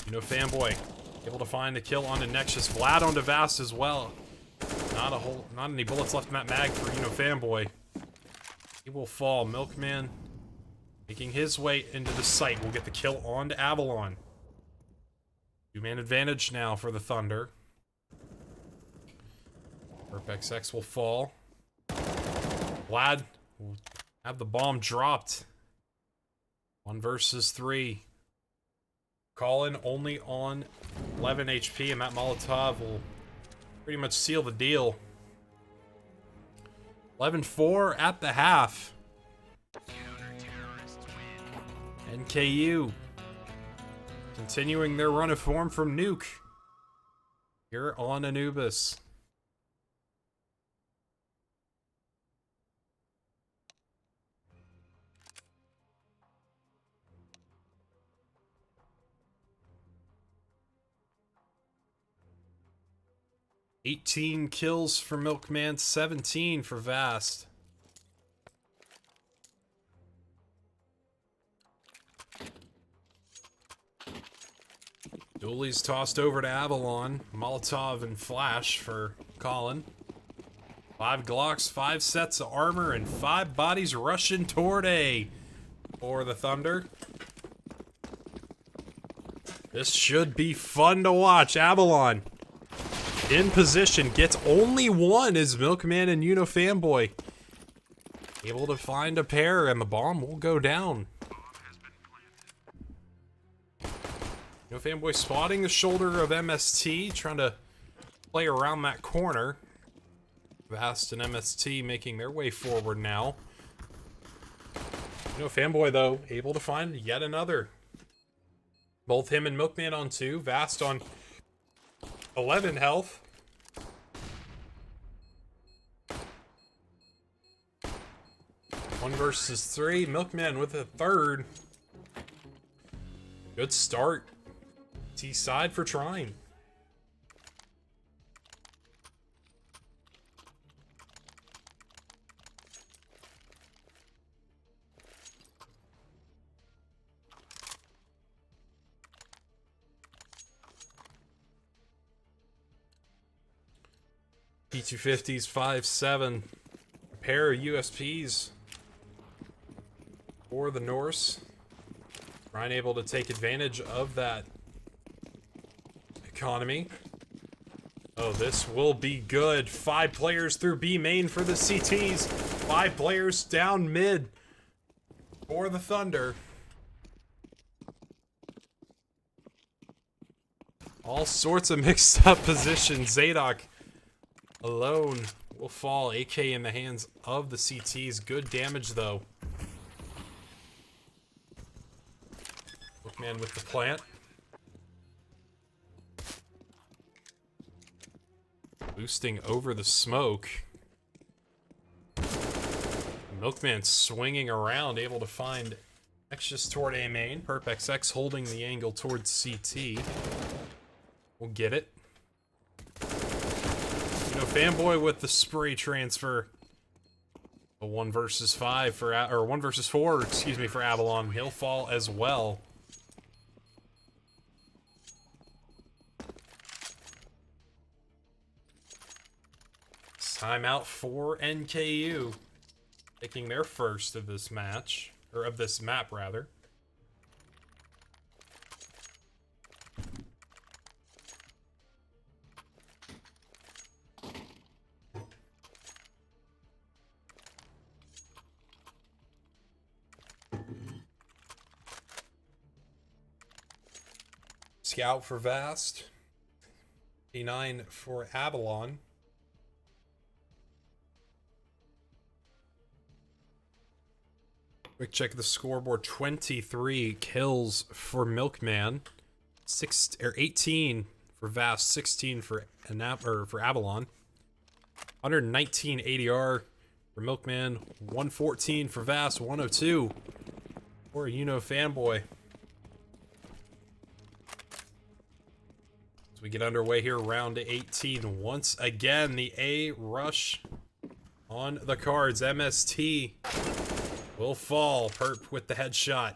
You know, Fanboy able to find a kill onto Nexus. Vlad onto Vast as well. Not any bullets left in that mag for, you know, Fanboy. He will fall. Milkman making his way into the site. Will get the kill onto Avalon. 2-man advantage now for the Thunder. XX will fall. Vlad will have the bomb dropped. 1 versus 3. Colin only on 11 HP, and that Molotov will pretty much seal the deal. 11-4 at the half. NKU continuing their run of form from Nuke here on Anubis. $18 kills for Milkman, 17 for Vast. Dooley's tossed over to Avalon. Molotov and Flash for Colin. 5 Glocks, 5 sets of armor, and 5 bodies rushing toward A for the Thunder. This should be fun to watch. Avalon in position, gets only 1 as Milkman and Uno Fanboy able to find a pair, and the bomb will go down. Uno Fanboy spotting the shoulder of MST, trying to play around that corner. Vast and MST making their way forward now. Uno Fanboy, though, able to find yet another. Both him and Milkman on 2, Vast on 11 health. One versus 3. Milkman with a 3rd. Good start. T side for Trine. P250s 5-7. A pair of USPs for the Norse. Trine able to take advantage of that economy. Oh, this will be good. 5 players through B main for the CTs. 5 players down mid for the Thunder. All sorts of mixed up positions. Zadok alone will fall. AK in the hands of the CTs. Good damage, though. Bookman with the plant. Boosting over the smoke. Milkman swinging around, able to find Nexus toward A main. Perp XX holding the angle towards CT. We'll get it. You know, Fanboy with the spray transfer. A 1 versus 5 for, or 1 versus 4, excuse me, for Avalon. He'll fall as well. Timeout for NKU. Taking their first of this match. Or of this map, rather. Scout for Vast. P9 for Avalon. Quick check of the scoreboard. 23 kills for Milkman. 18 for Vast. 16 for Avalon. 119 ADR for Milkman. 114 for Vast. 102 for Fanboy. As we get underway here, round 18. Once again, the A rush on the cards. MST will fall. Perp with the headshot.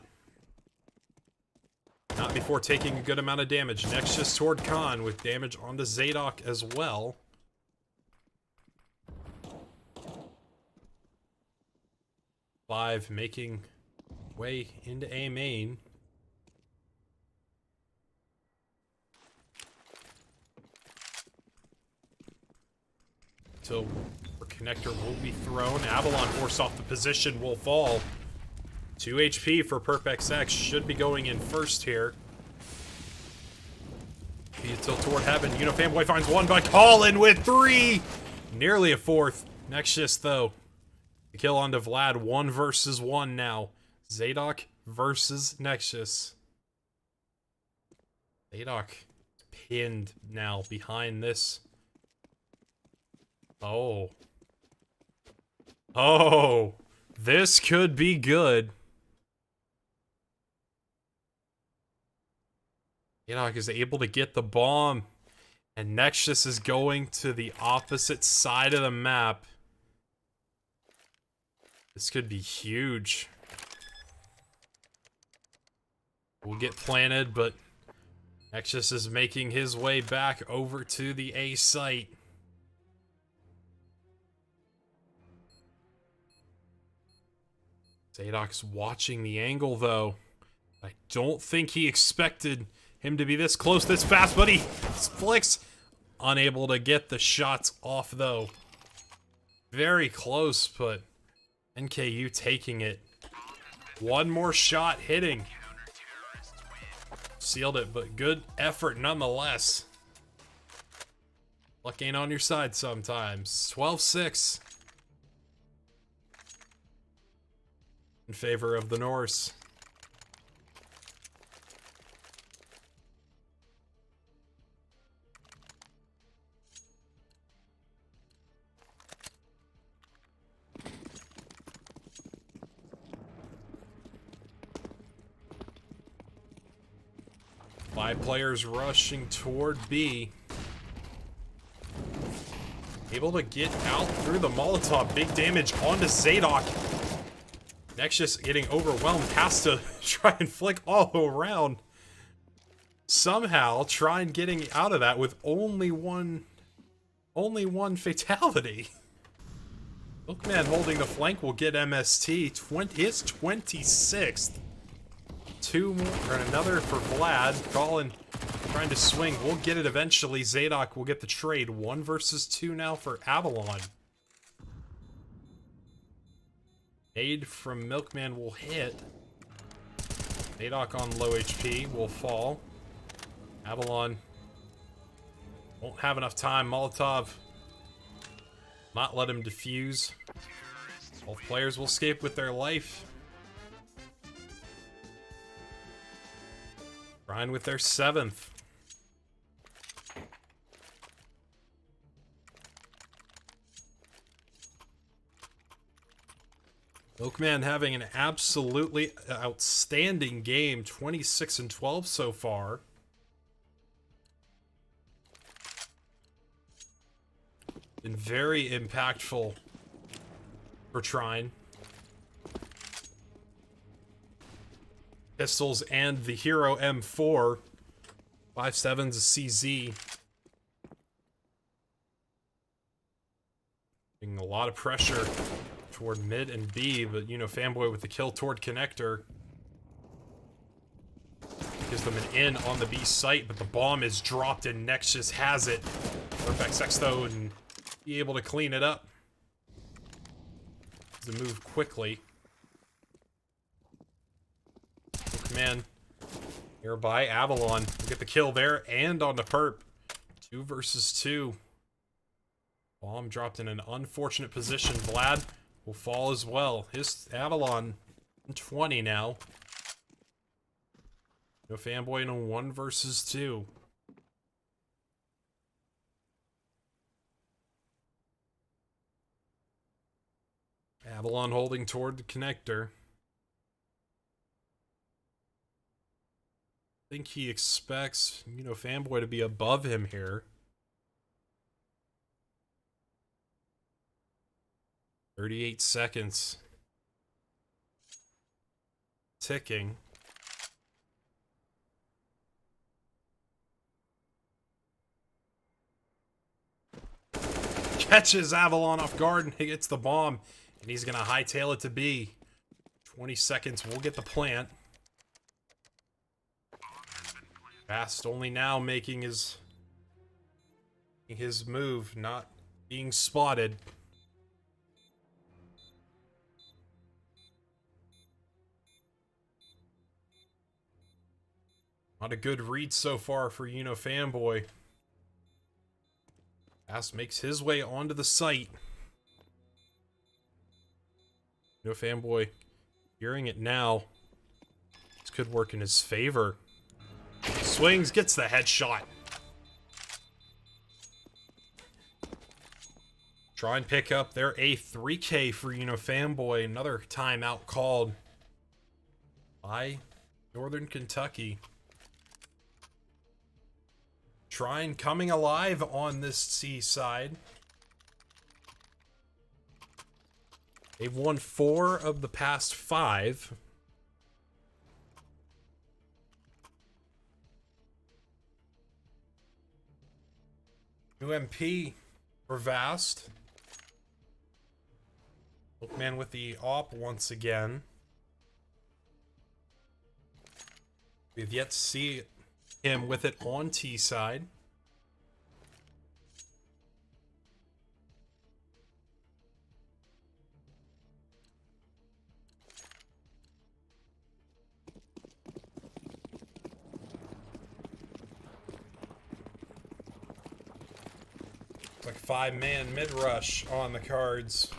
Not before taking a good amount of damage. Next, just toward Khan with damage onto Zadok as well. Five making way into A main. So, our connector will be thrown. Avalon forced off the position, will fall. 2 HP for PerpXX. Should be going in first here. Be until toward heaven. Fanboy finds one by Colin with 3. Nearly a fourth. Nexus, though. The kill onto Vlad. 1 versus 1 now. Zadok versus Nexus. Zadok pinned now behind this. Oh, this could be good. Zadok is able to get the bomb, and Nexus is going to the opposite side of the map. This could be huge. We'll get planted, but Nexus is making his way back over to the A site. Zadok's watching the angle, though. I don't think he expected him to be this close, this fast, but he flicks. Unable to get the shots off, though. Very close, but NKU taking it. One more shot hitting. Sealed it, but good effort nonetheless. Luck ain't on your side sometimes. 12-6. In favor of the Norse. Five players rushing toward B. Able to get out through the Molotov. Big damage onto Zadok. Nexus getting overwhelmed, has to try and flick all around. Somehow, Trine getting out of that with only one fatality. Milkman holding the flank will get MST. His 26th. 2 more, or another for Vlad. Colin trying to swing. We'll get it eventually. Zadok will get the trade. 1 versus 2 now for Avalon. Nade from Milkman will hit. Zadok on low HP will fall. Avalon won't have enough time. Molotov not let him defuse. Both players will escape with their life. Trine with their 7th. Milkman having an absolutely outstanding game. 26-12 so far. Been very impactful for Trine. Pistols and the Hero M4. 5.7's a CZ. Putting a lot of pressure toward mid and B, but Fanboy with the kill toward connector. Gives them an in on the B site, but the bomb is dropped and Nexus has it. Perfect Sex though, and be able to clean it up. To move quickly. Man, nearby Avalon will get the kill there and on the perp. 2 versus 2. Bomb dropped in an unfortunate position. Vlad will fall as well. His Avalon 20 now. No Fanboy in a 1 versus 2. Avalon holding toward the connector. I think he expects, Fanboy to be above him here. 38 seconds. Ticking. Catches Avalon off guard and he gets the bomb. And he's going to hightail it to B. 20 seconds, we'll get the plant. Fast only now making his move, not being spotted. Not a good read so far for Fanboy. Fast makes his way onto the site. Fanboy hearing it now. This could work in his favor. Swings, gets the headshot. Try and pick up their A3K for Fanboy. Another timeout called by Northern Kentucky. Trine coming alive on this C side. They've won 4 of the past 5. UMP for Vast. Bookman with the op once again. We've yet to see him with it on T side. Like 5-man mid-rush on the cards.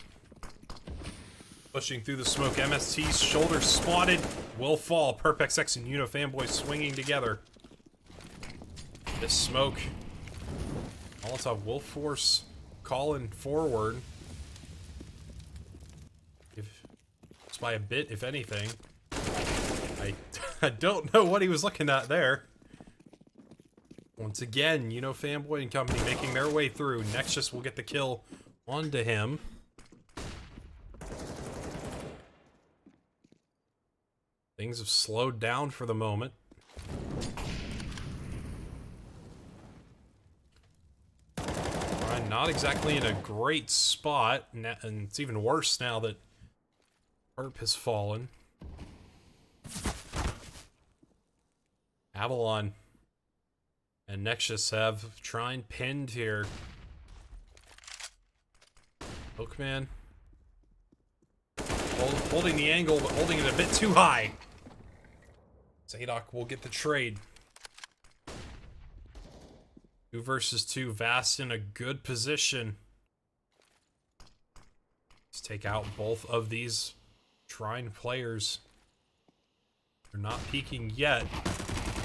Pushing through the smoke. MST's shoulder spotted. Will fall. Perpex X and Fanboy swinging together. This smoke. Molotov will force Colin forward. Just by a bit, if anything. I don't know what he was looking at there. Once again, Fanboy and company making their way through. Nexus will get the kill onto him. Things have slowed down for the moment. Not exactly in a great spot, and it's even worse now that Perp has fallen. Avalon and Nexus have Trine pinned here. Oakman holding the angle, but holding it a bit too high. Zadok will get the trade. 2 versus 2. Vast in a good position. Let's take out both of these Trine players. They're not peeking yet.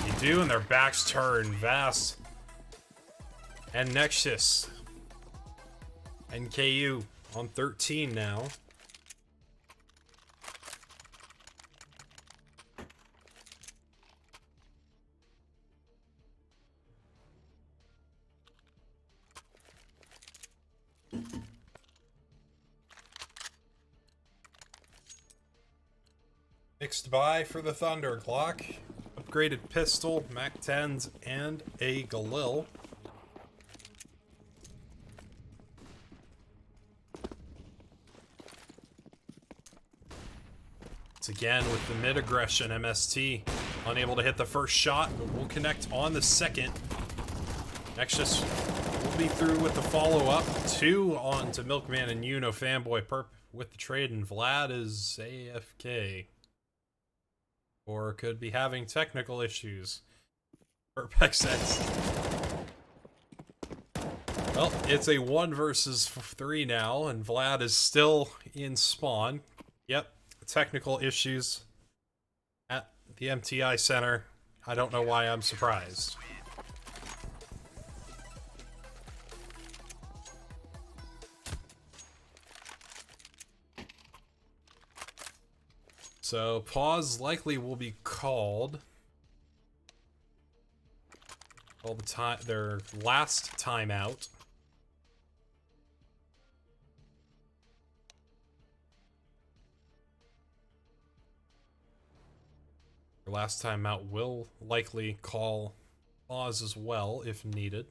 They do, and their backs turn. Vast and Nexus. NKU on 13 now. Mixed buy for the Thunder. Glock, upgraded pistol, Mac 10s, and a Galil. Once again with the mid-aggression, MST unable to hit the first shot, but will connect on the second. Nexus will be through with the follow-up. 2 on to Milkman and Uno Fanboy Perp with the trade, and Vlad is AFK. Or could be having technical issues. Perp Well, it's a 1 versus 3 now, and Vlad is still in spawn. Yep, technical issues at the MTI Center. I don't know why I'm surprised. So, pause likely will be called. All the time, their last timeout. Their last timeout will likely call pause as well if needed.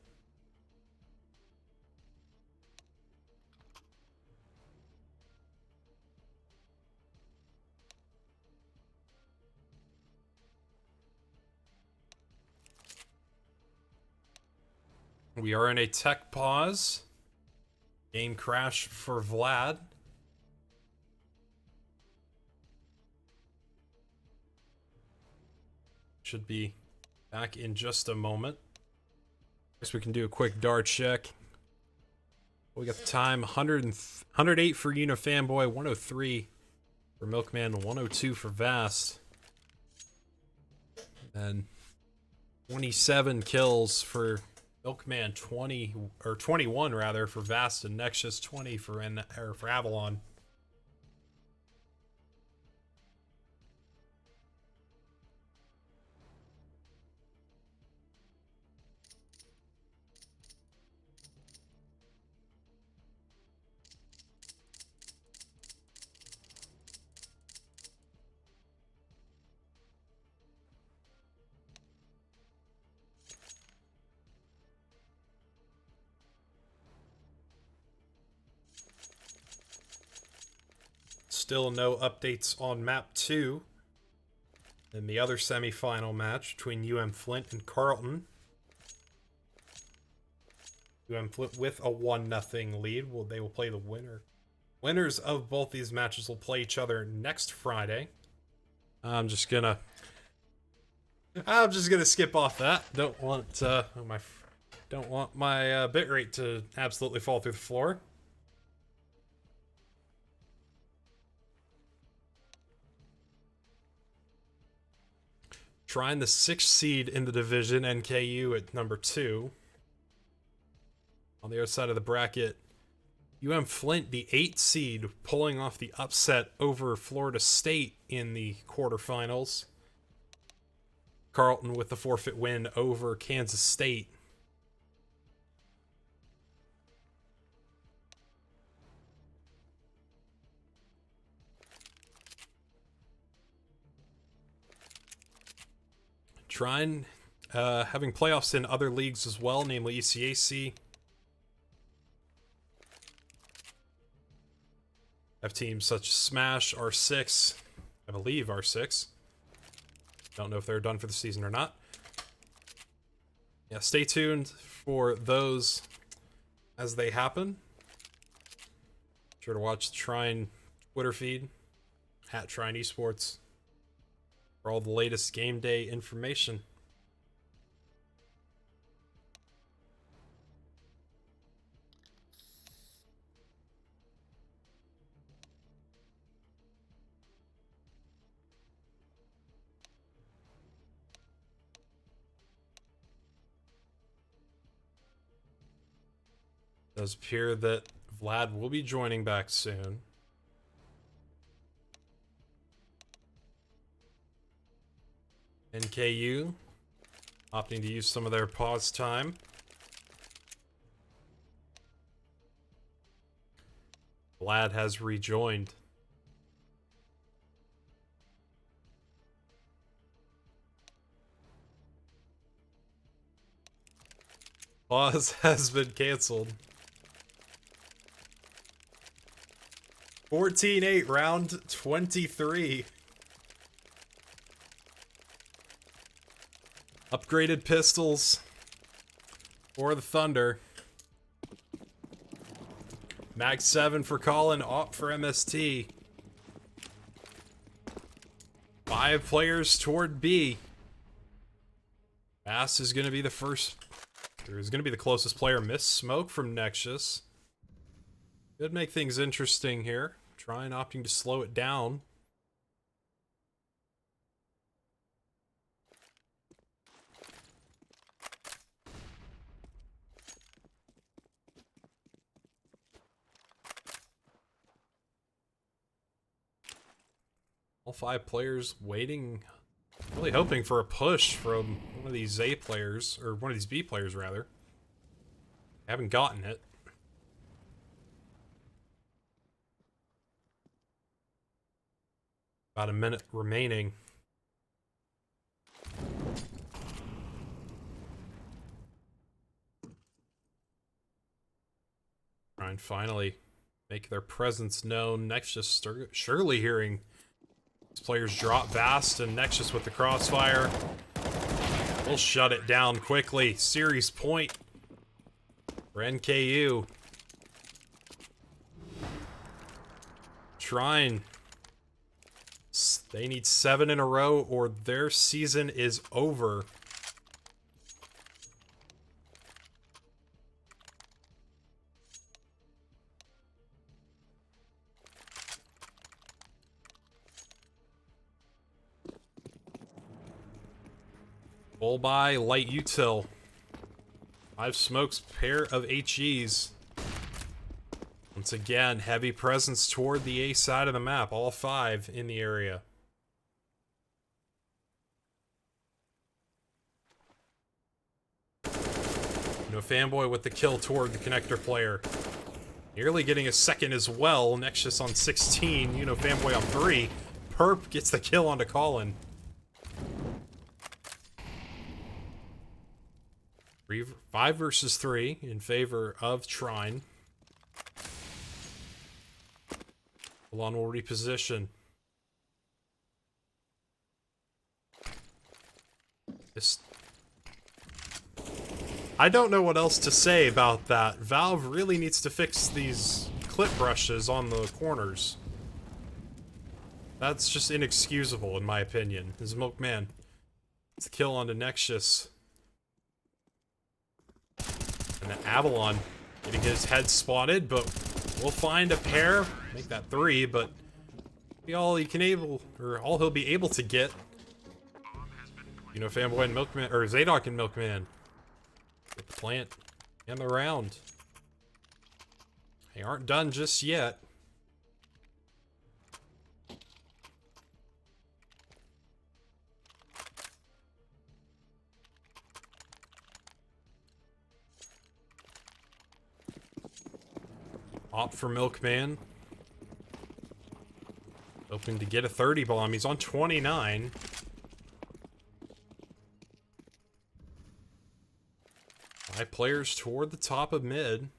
We are in a tech pause. Game crash for Vlad. Should be back in just a moment. Guess we can do a quick dart check. We got the time, 108 for Uno Fanboy, 103 for Milkman, 102 for Vast. And 27 kills for Milkman, 21 rather for Vast, and Nexus 20 for Avalon. Still no updates on map 2. In the other semi-final match between Flint and Carlton. Flint with a 1-0 lead. They will play the winner. Winners of both these matches will play each other next Friday. I'm just gonna skip off that. Don't want my bitrate to absolutely fall through the floor. Trine, the 6th seed in the division, NKU at number 2. On the other side of the bracket, Flint, the 8th seed, pulling off the upset over Florida State in the quarterfinals. Carlton with the forfeit win over Kansas State. Trine having playoffs in other leagues as well, namely ECAC. Have teams such as Smash, R6, I believe R6. Don't know if they're done for the season or not. Yeah, stay tuned for those as they happen. Sure to watch the Trine Twitter feed, @Trine Esports, for all the latest game day information. It does appear that Vlad will be joining back soon. NKU opting to use some of their pause time. Vlad has rejoined. Pause has been canceled. 14-8, round 23. Upgraded pistols for the Thunder. Mag 7 for Colin, op for MST. 5 players toward B. Bass is going to be the first, or is going to be the closest player. Miss smoke from Nexus. Could make things interesting here. Trine opting to slow it down. All 5 players waiting, really hoping for a push from one of these A players, or one of these B players rather. Haven't gotten it. About a minute remaining. Try and finally make their presence known. Nexus surely hearing these players drop fast, and Nexus with the crossfire will shut it down quickly. Series point for NKU. Trine. They need 7 in a row or their season is over. Full buy, light util. 5 smokes, pair of HEs. Once again, heavy presence toward the A side of the map. All 5 in the area. Fanboy with the kill toward the connector player. Nearly getting a second as well. Nexus on 16. Fanboy on 3. Perp gets the kill onto Colin. 5 versus 3 in favor of Trine. Alon will reposition. I don't know what else to say about that. Valve really needs to fix these clip brushes on the corners. That's just inexcusable in my opinion. This Milkman. It's a kill onto Nexus. And the Avalon getting his head spotted, but we'll find a pair. Make that 3, but be all he can all he'll be able to get. Fanboy and Milkman, or Zadok and Milkman. Get the plant and the round. They aren't done just yet. Opt for Milkman. Hoping to get a 30 bomb. He's on 29. Five players toward the top of mid.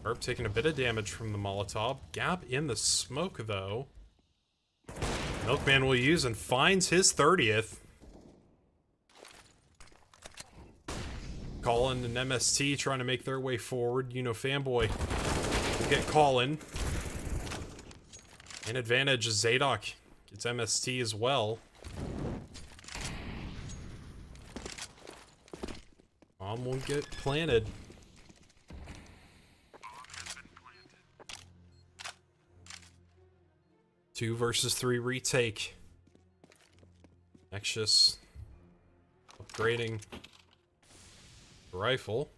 Herb taking a bit of damage from the Molotov. Gap in the smoke, though. Milkman will use and finds his 30th. Colin and MST trying to make their way forward. Fanboy will get Colin. An advantage is Zadok. Gets MST as well. Bomb won't get planted. Two versus 3 retake. Nexus upgrading the rifle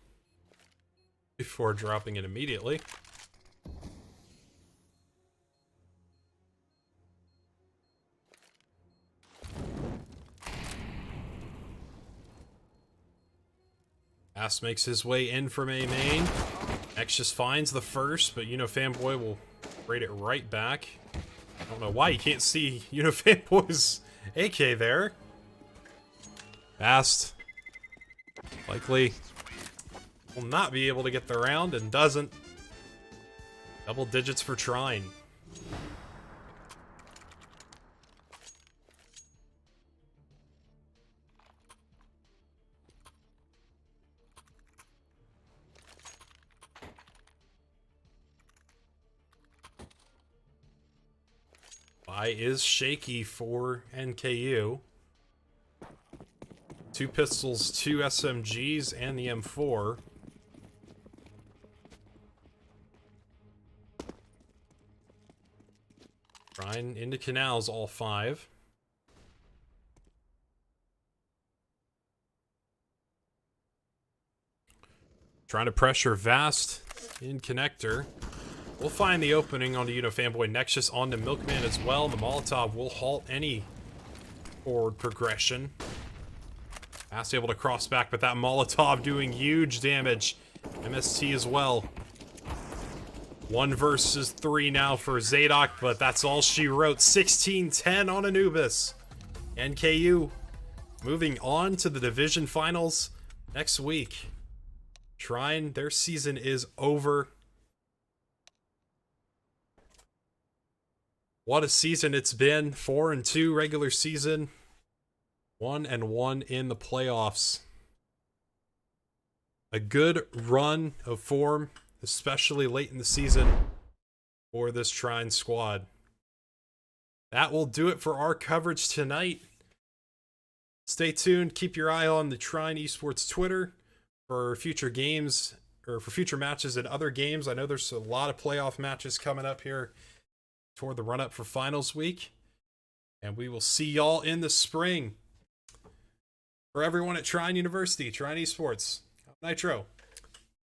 before dropping it immediately. Ass makes his way in from A main. Nexus finds the first, but Fanboy will raid it right back. I don't know why you can't see Fanboy's AK there. Fast. Likely will not be able to get the round and doesn't. Double digits for Trine. Eye is shaky for NKU. 2 pistols, 2 SMGs, and the M4. Trine into canals, all 5. Trying to pressure Vast in connector. We'll find the opening onto Fanboy. Nexus onto Milkman as well. The Molotov will halt any forward progression. Vast able to cross back, but that Molotov doing huge damage. MST as well. 1 versus 3 now for Zadok, but that's all she wrote. 16-10 on Anubis. NKU moving on to the division finals next week. Trine, their season is over. What a season it's been. 4-2 regular season. 1-1 in the playoffs. A good run of form, especially late in the season for this Trine squad. That will do it for our coverage tonight. Stay tuned. Keep your eye on the Trine Esports Twitter for future games, or for future matches and other games. I know there's a lot of playoff matches coming up here toward the run-up for finals week. And we will see y'all in the spring. For everyone at Trine University, Trine Esports, Nitro,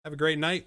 have a great night.